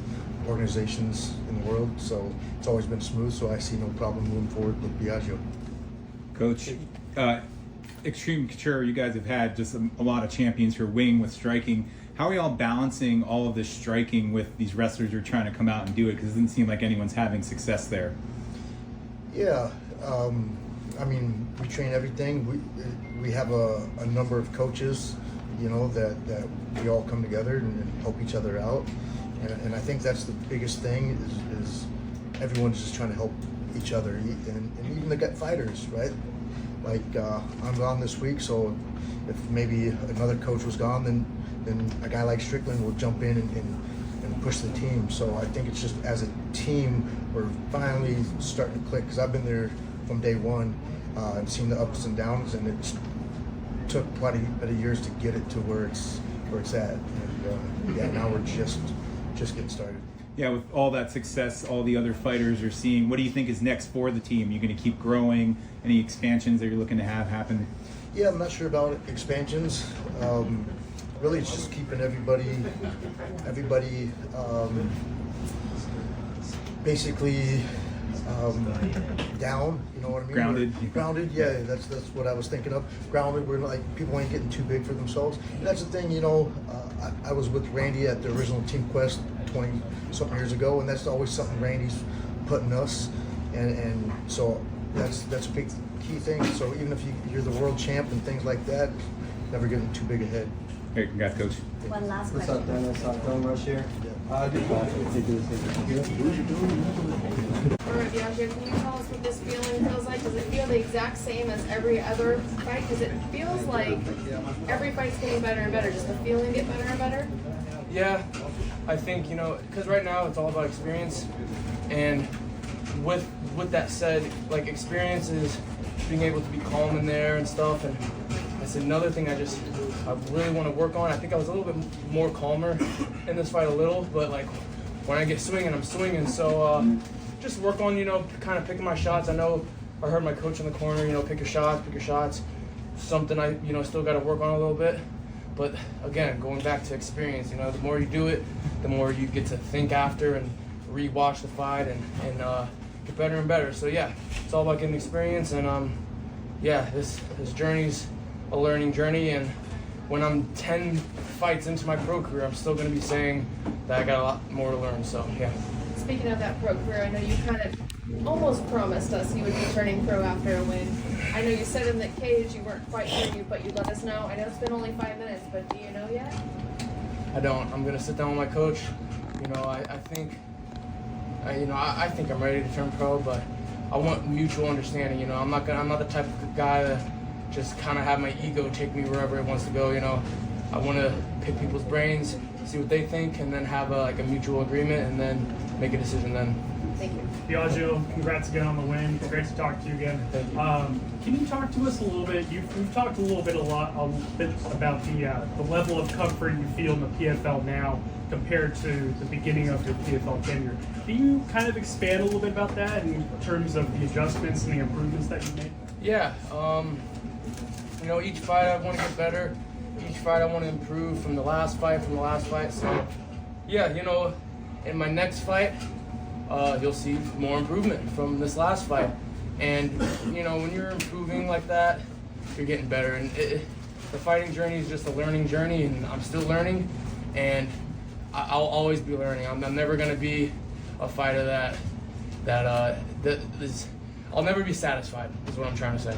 organizations in the world, so it's always been smooth, so I see no problem moving forward with Biaggio. Coach, Extreme Couture, you guys have had just a lot of champions for wing with striking. How are y'all balancing all of this striking with these wrestlers who are trying to come out and do it? Because it doesn't seem like anyone's having success there. Yeah, I mean, we train everything. We have a number of coaches, you know, that we all come together and help each other out. And I think that's the biggest thing is everyone's just trying to help each other, and even the gut fighters, right? Like I'm gone this week, so if maybe another coach was gone, then a guy like Strickland will jump in and push the team. So I think it's just as a team we're finally starting to click, because I've been there from day one and seen the ups and downs, and it took quite a bit of years to get it to where it's at. And yeah, now we're just getting started. Yeah, with all that success all the other fighters are seeing, what do you think is next for the team? You're going to keep growing? Any expansions that you're looking to have happen? Yeah, I'm not sure about expansions. Really, it's just keeping everybody basically down. You know what I mean? Grounded. Yeah, that's what I was thinking of. Grounded. We're like, people ain't getting too big for themselves. And that's the thing. You know, I was with Randy at the original Team Quest 20-something years ago, and that's always something Randy's putting us. And so that's a big key thing. So even if you're the world champ and things like that, never getting too big ahead. Hey, congrats, Coach. One last question. What's up, Dennis? I'm Mercier. All right, Biaggio, can you tell us what this feeling feels like? Does it feel the exact same as every other fight? Because it feels like every fight's getting better and better. Does the feeling get better and better? Yeah, I think, you know, because right now it's all about experience. And with that said, like, experience is being able to be calm in there and stuff. And that's another thing I really want to work on. I think I was a little bit more calmer in this fight a little, but like when I get swinging, I'm swinging. So just work on, you know, kind of picking my shots. I know I heard my coach in the corner, you know, pick your shots. Something I, you know, still got to work on a little bit. But again, going back to experience, you know, the more you do it, the more you get to think after and re-watch the fight and get better and better. So yeah, it's all about getting experience. And yeah, this journey's a learning journey, and when I'm 10 fights into my pro career, I'm still going to be saying that I got a lot more to learn. So yeah. Speaking of that pro career, I know you kind of almost promised us you would be turning pro after a win. I know you said in the cage you weren't quite sure, but you let us know. I know it's been only 5 minutes, but do you know yet? I don't. I'm going to sit down with my coach. You know, I think I'm ready to turn pro, but I want mutual understanding. You know, I'm not the type of guy that just kind of have my ego take me wherever it wants to go. You know, I want to pick people's brains, see what they think, and then have a mutual agreement, and then make a decision then. Thank you. Biaggio, congrats again on the win. It's great to talk to you again. Thank you. Can you talk to us a little bit? We've talked a little bit about the level of comfort you feel in the PFL now compared to the beginning of your PFL tenure. Can you kind of expand a little bit about that in terms of the adjustments and the improvements that you've made? Yeah. You know, each fight I want to get better. Each fight I want to improve from the last fight. So, yeah, you know, in my next fight, you'll see more improvement from this last fight. And, you know, when you're improving like that, you're getting better. And the fighting journey is just a learning journey, and I'm still learning. And I'll always be learning. I'm never going to be a fighter that I'll never be satisfied, is what I'm trying to say.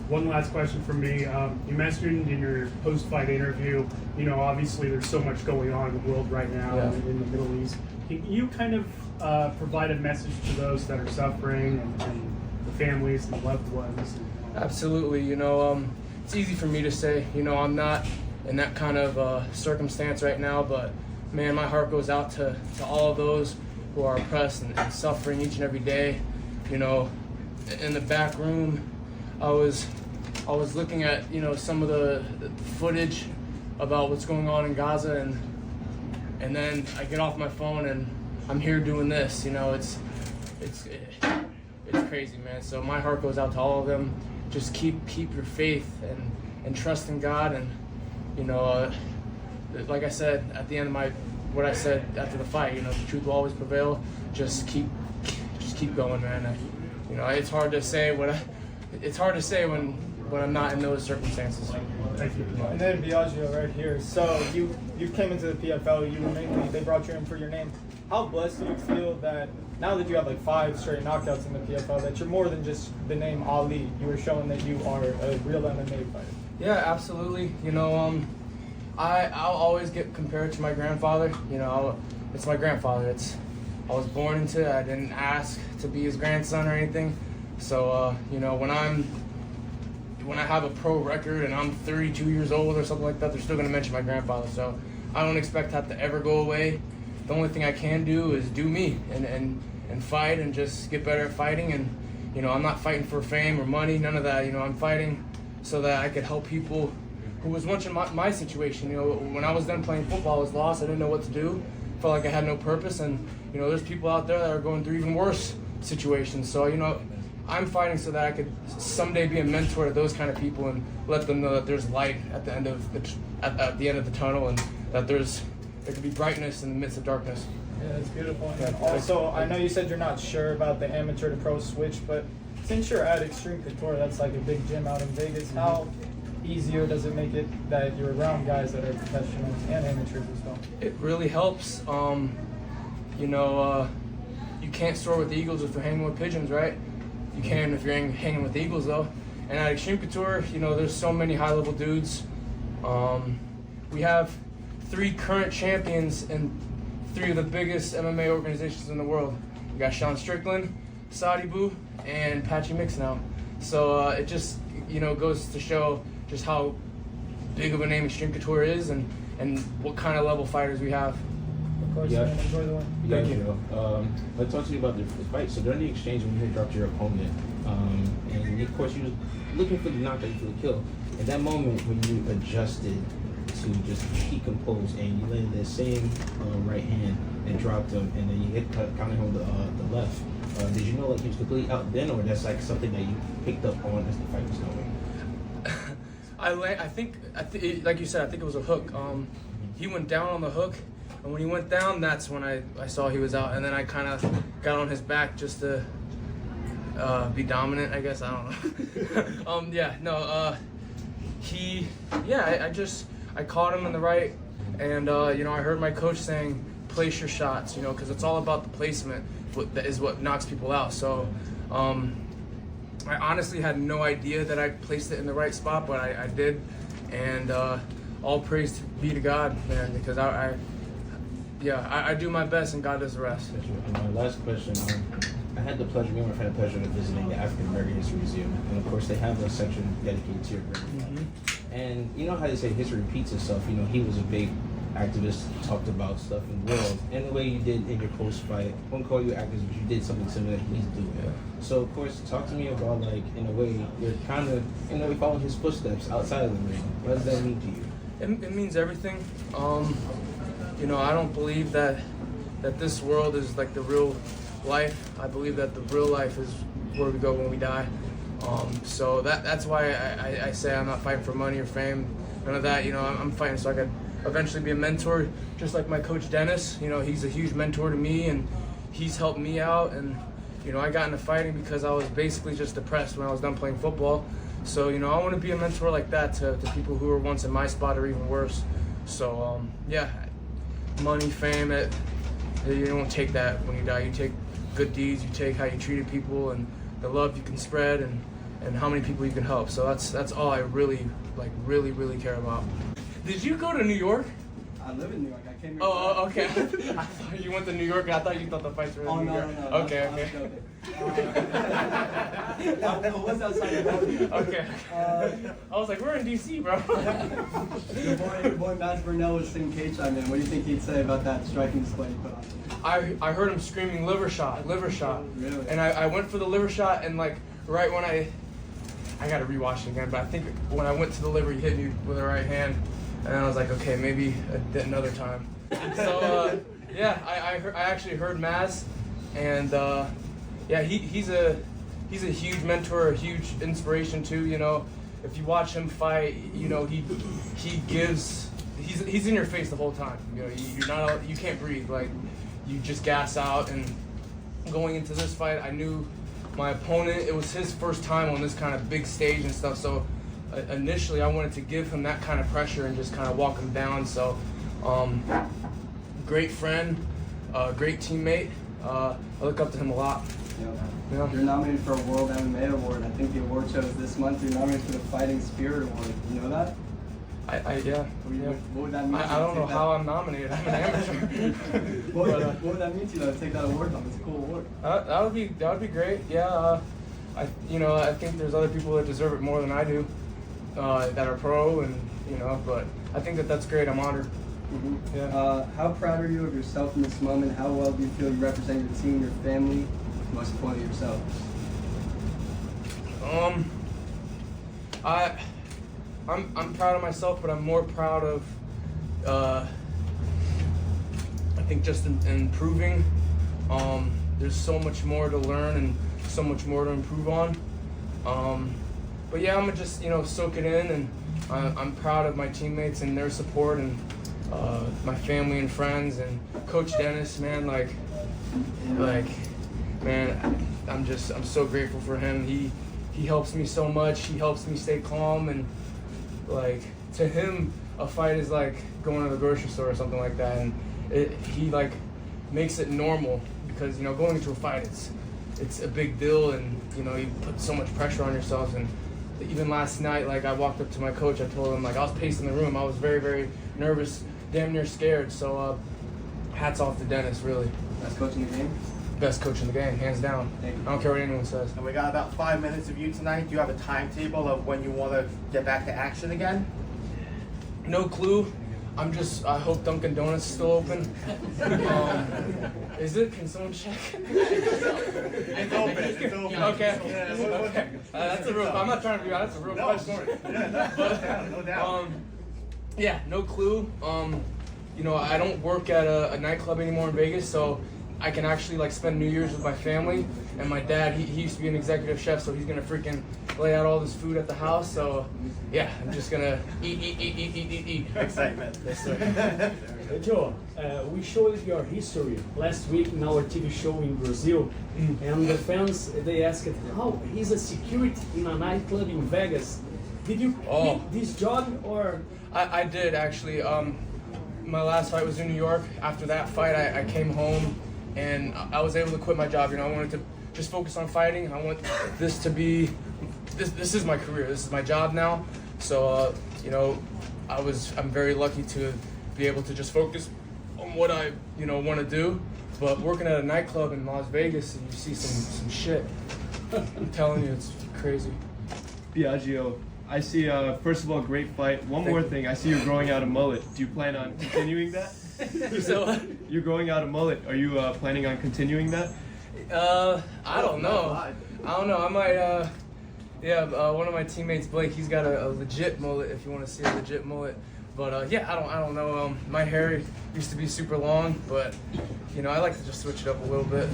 One last question from me. You mentioned in your post-fight interview, you know, obviously there's so much going on in the world right now in the Middle East. Can you kind of provide a message to those that are suffering and the families and the loved ones? Absolutely. You know, it's easy for me to say, you know, I'm not in that kind of circumstance right now, but man, my heart goes out to all of those who are oppressed and suffering each and every day. You know, in the back room, I was looking at, you know, some of the footage about what's going on in Gaza, and then I get off my phone and I'm here doing this. You know, it's crazy, man. So my heart goes out to all of them. Just keep your faith and trust in God, and you know, like I said at the end of what I said after the fight, you know, the truth will always prevail. Just keep going, man. You know, it's hard to say when I'm not in those circumstances. Thank you. And then Biaggio right here. So you came into the PFL. They brought you in for your name. How blessed do you feel that now that you have like 5 straight knockouts in the PFL, that you're more than just the name Ali? You were showing that you are a real MMA fighter. Yeah, absolutely. You know, I'll always get compared to my grandfather. You know, it's my grandfather. I was born into it. I didn't ask to be his grandson or anything. So you know, when I have a pro record and I'm 32 years old or something like that, they're still gonna mention my grandfather. So I don't expect that to ever go away. The only thing I can do is do me and fight and just get better at fighting. And you know, I'm not fighting for fame or money, none of that. You know, I'm fighting so that I could help people who was once in my situation. You know, when I was done playing football, I was lost. I didn't know what to do. Felt like I had no purpose. And you know, there's people out there that are going through even worse situations. So you know, I'm fighting so that I could someday be a mentor to those kind of people and let them know that there's light at the end of the tunnel, and that there could be brightness in the midst of darkness. Yeah, that's beautiful. And also, I know you said you're not sure about the amateur to pro switch, but since you're at Extreme Couture, that's like a big gym out in Vegas, how easier does it make it that you're around guys that are professionals and amateurs as well? It really helps. You know, you can't soar with the eagles if you're hanging with pigeons, right? You can if you're hanging with the eagles, though. And at Extreme Couture, you know, there's so many high-level dudes. We have 3 current champions in 3 of the biggest MMA organizations in the world. We got Sean Strickland, Saudi Boo, and Patchy Mix now. So it just, you know, goes to show just how big of a name Extreme Couture is and what kind of level fighters we have. Of course, man, enjoy the win. Thank you. Let's talk to you about the fight. So during the exchange, when you had dropped your opponent, and of course you was looking for the knockout, for the kill. At that moment when you adjusted to just keep composed and you landed the same right hand and dropped him, and then you hit counting home the left. Did you know like he was completely out then, or that's like something that you picked up on as the fight was going? I think, like you said, I think it was a hook. He went down on the hook, and when he went down, that's when I saw he was out, and then I kind of got on his back just to be dominant, I guess. I don't know. I caught him in the right, and you know, I heard my coach saying, place your shots, you know, because it's all about the placement. That is what knocks people out. So I honestly had no idea that I placed it in the right spot, but I did, and all praise be to God, man, because I do my best and God does the rest. And my last question, I had the pleasure, me and my friend had the pleasure of visiting the African American History Museum, and of course they have a section dedicated to your grandfather. And you know how they say history repeats itself. You know, he was a big activist, talked about stuff in the world, and the way you did in your post-fight, I won't call you activist, but you did something similar that he's doing. Yeah. So of course, talk to me about, like, in a way, you're kind of, in a way, following his footsteps outside of the ring. What does that mean to you? It means everything. You know, I don't believe that this world is like the real life. I believe that the real life is where we go when we die. So that's why I say I'm not fighting for money or fame, none of that. You know, I'm fighting so I could eventually be a mentor, just like my coach Dennis. You know, he's a huge mentor to me, and he's helped me out. And you know, I got into fighting because I was basically just depressed when I was done playing football. So you know, I want to be a mentor like that to people who were once in my spot or even worse. So yeah, money, fame, you don't take that when you die. You take good deeds, you take how you treated people and the love you can spread and how many people you can help. So that's all I really care about. Did you go to New York? I live in New York. I came here. Oh, okay. I thought you went to New York. I thought you thought the fights were in New York. No. Okay. It was outside of New York. Okay. I was like, we're in DC, bro. Your boy Matt Burnell was sitting cage time in. What do you think he'd say about that striking display you put on? I heard him screaming liver shot. Really? And I went for the liver shot, and like right when I gotta rewatch it again, but I think when I went to the liver, he hit me with the right hand, and I was like, okay, maybe another time. So yeah, I actually heard Maz, and yeah, he's a huge mentor, a huge inspiration too. You know, if you watch him fight, you know he gives. He's in your face the whole time. You know, you can't breathe. Like, you just gas out. And going into this fight, I knew my opponent, it was his first time on this kind of big stage and stuff. So initially, I wanted to give him that kind of pressure and just kind of walk him down. So great friend, great teammate. I look up to him a lot. Yeah. You're nominated for a World MMA Award. I think the award show is this month. You're nominated for the Fighting Spirit Award. You know that? Yeah. What would that mean? I don't know how I'm nominated. I'm an amateur. What would that mean to you to take that award home? It's a cool award. That would be great. Yeah. I think there's other people that deserve it more than I do, that are pro, and but I think that's great. I'm honored. Mm-hmm. Yeah. How proud are you of yourself in this moment? How well do you feel you represent your team, your family, most importantly yourself? I'm proud of myself, but I'm more proud of I think just improving. There's so much more to learn and so much more to improve on. But yeah, I'm gonna just soak it in, and I'm proud of my teammates and their support, and my family and friends, and Coach Dennis, man, man, I'm so grateful for him. He helps me so much. He helps me stay calm, and to him, a fight is like going to the grocery store or something like that, and he makes it normal, because going into a fight, it's a big deal, and you put so much pressure on yourself. And even last night, I walked up to my coach, I told him I was pacing the room, I was very, very nervous, damn near scared. So hats off to Dennis, really. Best coach in the game? Best coach in the game, hands down. I don't care what anyone says. And we got about 5 minutes of you tonight. Do you have a timetable of when you want to get back to action again? No clue. I hope Dunkin' Donuts is still open. Is it? Can someone check? It's open. It's open. Okay. Yeah, Okay. That's a real. I'm not trying to be. That's a real question. No doubt. Yeah, no clue. I don't work at a nightclub anymore in Vegas, so I can actually spend New Year's with my family. And my dad, he used to be an executive chef, so he's gonna freaking lay out all this food at the house. So yeah, I'm just gonna eat. Excitement. Yes, sir. Joe, we showed your history last week in our TV show in Brazil, and the fans, they asked how he's a security in a nightclub in Vegas. Did you quit this job, or? I did actually. My last fight was in New York. After that fight, I came home, and I was able to quit my job. I wanted to just focus on fighting. I want this to be, this is my career. This is my job now. So, I'm very lucky to be able to just focus on what I, want to do. But working at a nightclub in Las Vegas, and you see some shit. I'm telling you, it's crazy. Biaggio, I see, first of all, great fight. One more thing, I see you're growing out a mullet. Do you plan on continuing that? So you're growing out a mullet. Are you planning on continuing that? I don't know. I might, one of my teammates, Blake, he's got a legit mullet, if you want to see a legit mullet. But I don't know. My hair used to be super long, but I like to just switch it up a little bit.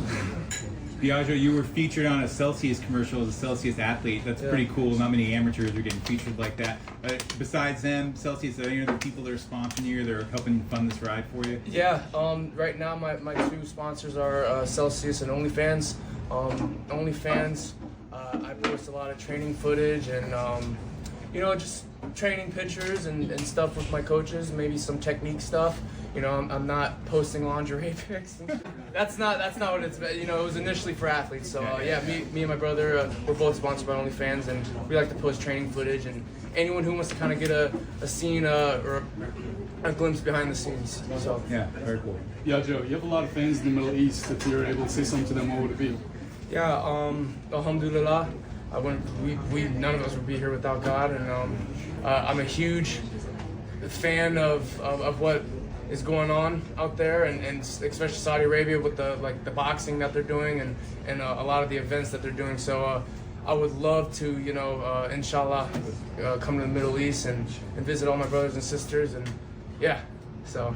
Biaggio, you were featured on a Celsius commercial as a Celsius athlete. That's pretty cool. Not many amateurs are getting featured like that. Besides them, Celsius, are there any other people that are sponsoring you, that are helping fund this ride for you? Yeah, right now my two sponsors are Celsius and OnlyFans. OnlyFans, I post a lot of training footage and, just training pictures and stuff with my coaches, maybe some technique stuff. I'm not posting lingerie pics. That's not what it's. It was initially for athletes. So me and my brother, we're both sponsored by OnlyFans, and we like to post training footage and anyone who wants to kind of get a scene or a glimpse behind the scenes. So yeah, very cool. Yeah, Joe, you have a lot of fans in the Middle East. If you're able to say something to them, what would it be? Yeah, alhamdulillah. We none of us would be here without God, and I'm a huge fan of what is going on out there, and especially Saudi Arabia with the boxing that they're doing and a lot of the events that they're doing. So I would love to, inshallah, come to the Middle East and visit all my brothers and sisters, and so.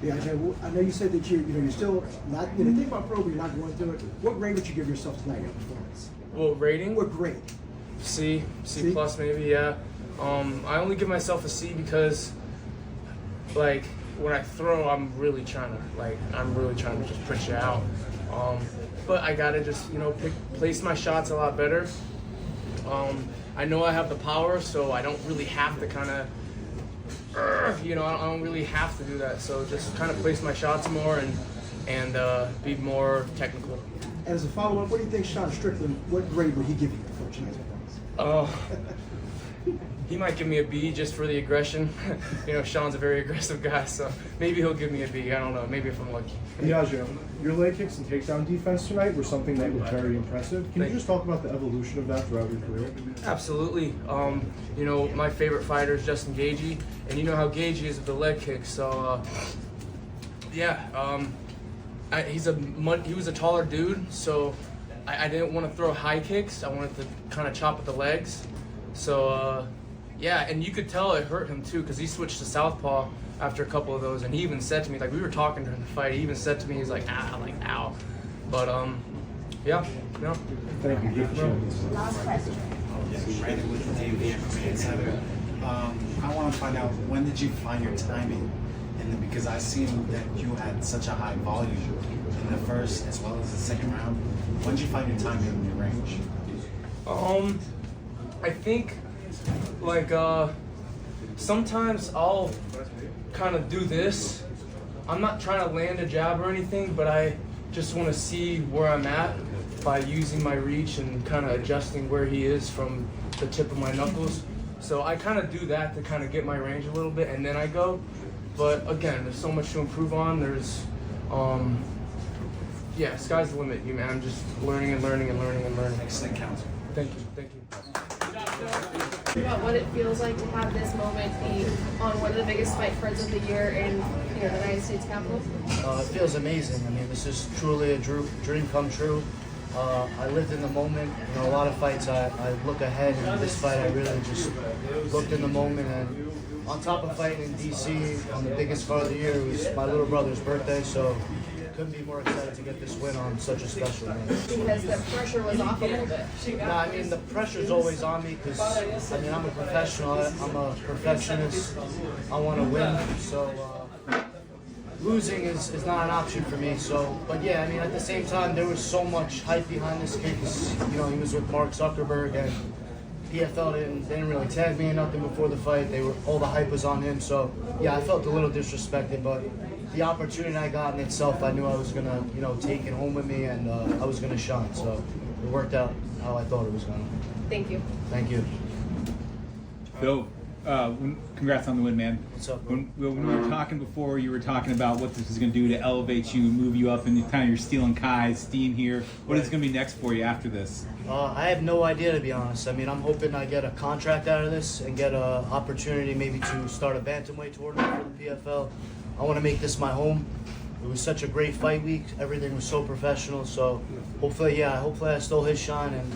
Yeah, I know you said that you're still not, think about pro, but you're not going to do it. What grade would you give yourself tonight in performance? What rating? What grade? C plus maybe, yeah. I only give myself a C because, when I throw, I'm really trying to just push it out. But I gotta just, place my shots a lot better. I know I have the power, so I don't really have to kind of, I don't really have to do that. So just kind of place my shots more and be more technical. As a follow-up, what do you think Sean Strickland, what grade would he give you for tonight's performance? he might give me a B just for the aggression. You know, Sean's a very aggressive guy, so maybe he'll give me a B. I don't know. Maybe if I'm lucky. Biaggio, your leg kicks and takedown defense tonight were something that was very impressive. Can you just talk about the evolution of that throughout your career? Absolutely. You know, my favorite fighter is Justin Gaethje, and you know how Gaethje is with the leg kicks. So, he was a taller dude, so I didn't want to throw high kicks. I wanted to kind of chop at the legs. So, and you could tell it hurt him too, because he switched to southpaw after a couple of those, and he even said to me, like, we were talking during the fight, he even said to me, he's like, ow. But, no. Thank you. Good for Last question. I want to find out, when did you find your timing? And because I seen that you had such a high volume in the first as well as the second round, when did you find your timing in your range? I think, like, sometimes I'll kind of do this. I'm not trying to land a jab or anything, but I just want to see where I'm at by using my reach and kind of adjusting where he is from the tip of my knuckles. So I kind of do that to kind of get my range a little bit, and then I go. But again, there's so much to improve on. There's, sky's the limit, man. I'm just learning and learning and learning and learning. Excellent counsel. Thank you. About what it feels like to have this moment be on one of the biggest fight cards of the year in the United States Capitol? It feels amazing. I mean, this is truly a dream come true. I lived in the moment. You know, a lot of fights I look ahead, and this fight I really just looked in the moment. And on top of fighting in DC on the biggest card of the year, it was my little brother's birthday, so couldn't be more excited to get this win on such a special day. Because the pressure was off a little bit. No, I mean, the pressure's always on me because, I mean, I'm a professional, I'm a perfectionist, I want to win, so losing is not an option for me. So, but yeah, I mean, at the same time, there was so much hype behind this kid because, you know, he was with Mark Zuckerberg, and PFL didn't really tag me or nothing before the fight. All the hype was on him, so yeah, I felt a little disrespected, but the opportunity I got in itself, I knew I was gonna, take it home with me, and I was gonna shine. So it worked out how I thought it was gonna. Thank you. Thank you. Phil, congrats on the win, man. What's up, when we were talking before, you were talking about what this is going to do to elevate you, move you up, and kind of you're stealing Kai's steam here. What is going to be next for you after this? I have no idea, to be honest. I mean, I'm hoping I get a contract out of this and get an opportunity maybe to start a bantamweight tournament for the PFL. I want to make this my home. It was such a great fight week. Everything was so professional. So hopefully I stole his shine and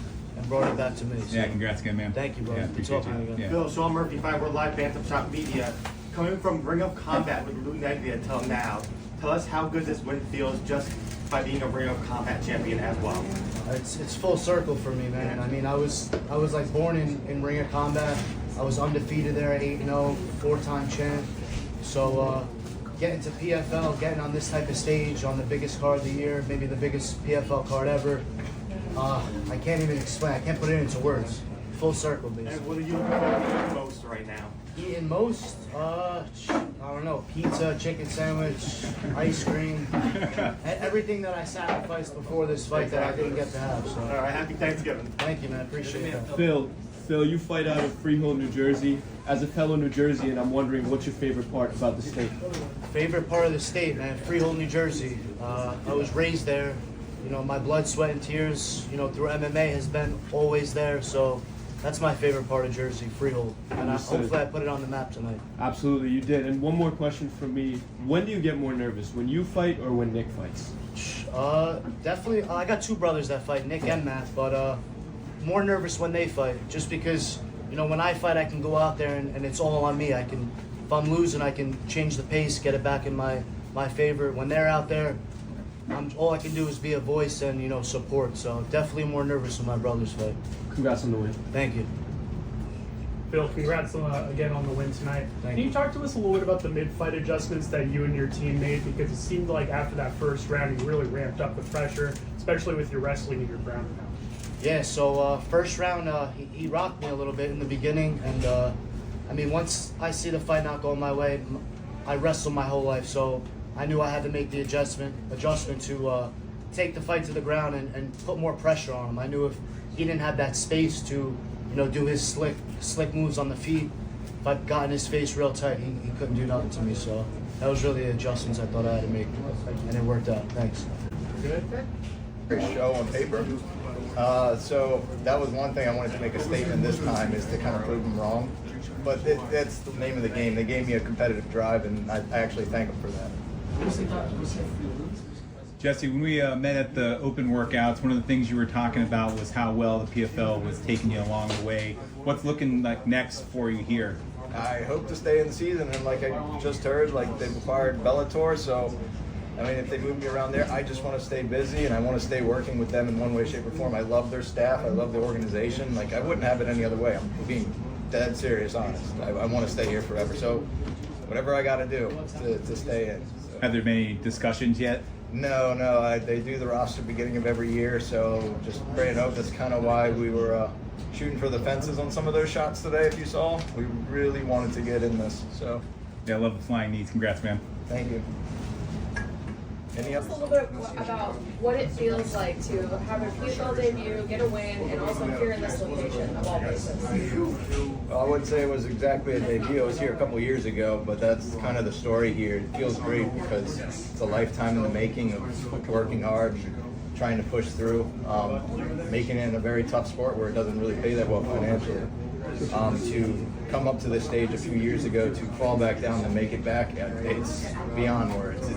brought it back to me. So. Yeah, congrats again, man. Thank you, bro. Yeah, Good talking to you again. Yeah. Phil, Sean Murphy, We're Live Bantam Shop Media. Coming from Ring of Combat with Lou Neglia until now, tell us how good this win feels just by being a Ring of Combat champion as well. It's full circle for me, man. I mean, I was like born in Ring of Combat. I was undefeated there at 8-0, 4-time champ. So getting to PFL, getting on this type of stage on the biggest card of the year, maybe the biggest PFL card ever. I can't even explain. I can't put it into words. Full circle, basically. And what are you looking forward to eating most right now? Eating most? I don't know. Pizza, chicken sandwich, ice cream. Everything that I sacrificed before this fight that I didn't get to have. So. All right, happy Thanksgiving. Thank you, man. Appreciate it. Phil, you fight out of Freehold, New Jersey. As a fellow New Jerseyan, I'm wondering, what's your favorite part about the state? Favorite part of the state, man. Freehold, New Jersey. I was raised there. You know, my blood, sweat, and tears, through MMA has been always there. So that's my favorite part of Jersey, Freehold. And hopefully I put it on the map tonight. Absolutely, you did. And one more question from me. When do you get more nervous, when you fight or when Nick fights? Definitely. I got two brothers that fight, Nick and Matt, but more nervous when they fight. Just because, when I fight, I can go out there and it's all on me. If I'm losing, I can change the pace, get it back in my favor. When they're out there, all I can do is be a voice and, support. So definitely more nervous when my brothers fight. Congrats on the win. Thank you. Phil, congrats again on the win tonight. Can you talk to us a little bit about the mid-fight adjustments that you and your team made? Because it seemed like after that first round, you really ramped up the pressure, especially with your wrestling and your ground and pound. Yeah, so first round, he rocked me a little bit in the beginning. And, once I see the fight not going my way, I wrestled my whole life. So I knew I had to make the adjustment to take the fight to the ground and put more pressure on him. I knew if he didn't have that space to do his slick moves on the feet. If I got in his face real tight, he couldn't do nothing to me. So that was really the adjustments I thought I had to make, and it worked out. Thanks. Great show on paper. So that was one thing I wanted to make a statement this time, is to kind of prove them wrong. But that's the name of the game. They gave me a competitive drive, and I actually thank them for that. Jesse, when we met at the open workouts, one of the things you were talking about was how well the PFL was taking you along the way. What's looking like next for you here? I hope to stay in the season, and like I just heard, like they've acquired Bellator, so I mean, if they move me around there, I just want to stay busy, and I want to stay working with them in one way, shape, or form. I love their staff. I love the organization. Like, I wouldn't have it any other way. I'm being dead serious, honest. I want to stay here forever. So whatever I got to do to stay in. So. Have there been any discussions yet? No. They do the roster beginning of every year, so just pray and hope. That's kind of why we were shooting for the fences on some of those shots today, if you saw. We really wanted to get in this. So. Yeah, I love the flying knees. Congrats, man. Thank you. Tell us a little bit about what it feels like to have a PFL debut, get a win, and also here in this location of all places. Well, I wouldn't say it was exactly a debut. I was here a couple years ago, but that's kind of the story here. It feels great because it's a lifetime in the making of working hard, trying to push through, making it in a very tough sport where it doesn't really pay that well financially. To come up to this stage a few years ago, to fall back down and make it back, it's beyond words.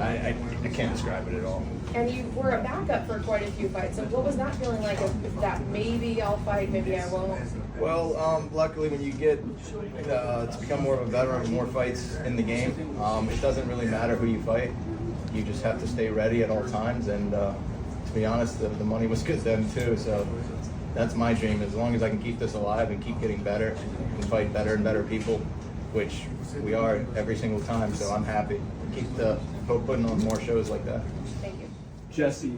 I can't describe it at all. And you were a backup for quite a few fights, so what was that feeling like, that maybe I'll fight, maybe I won't? Well, luckily when you get to become more of a veteran, more fights in the game, it doesn't really matter who you fight. You just have to stay ready at all times, and to be honest, the money was good then too, so that's my dream. As long as I can keep this alive and keep getting better and fight better and better people, which we are every single time, so I'm happy. Keep putting on more shows like that. Thank you. Jesse,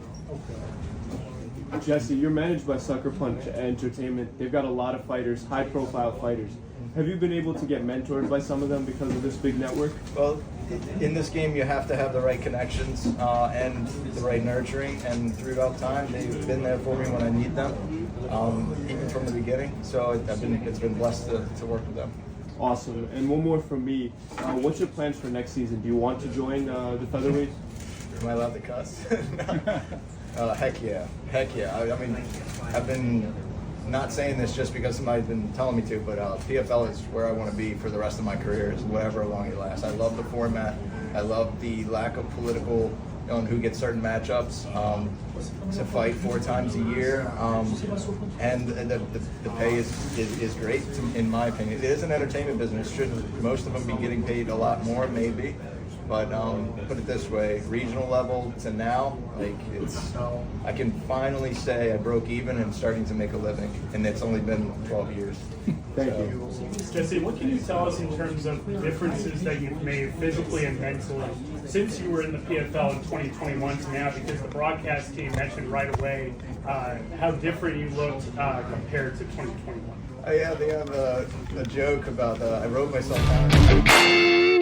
you're managed by Sucker Punch Entertainment. They've got a lot of fighters, high-profile fighters. Have you been able to get mentored by some of them because of this big network? Well, in this game, you have to have the right connections and the right nurturing, and throughout time, they've been there for me when I need them, even from the beginning. So it's been blessed to work with them. Awesome. And one more from me. What's your plans for next season? Do you want to join the featherweight? Am I allowed to cuss? Heck yeah. I mean, I've been not saying this just because somebody's been telling me to, but PFL is where I want to be for the rest of my career, is whatever long it lasts. I love the format. I love the lack of political on who gets certain matchups, to fight 4 times a year, and the pay is great, in my opinion. It is an entertainment business. Should most of them be getting paid a lot more? Maybe. But put it this way, regional level to now, like I can finally say I broke even and starting to make a living, and it's only been 12 years. Thank you. Jesse, what can you tell us in terms of differences that you've made physically and mentally since you were in the PFL in 2021 to now? Because the broadcast team mentioned right away how different you looked compared to 2021. Yeah, they have a joke about I wrote myself down.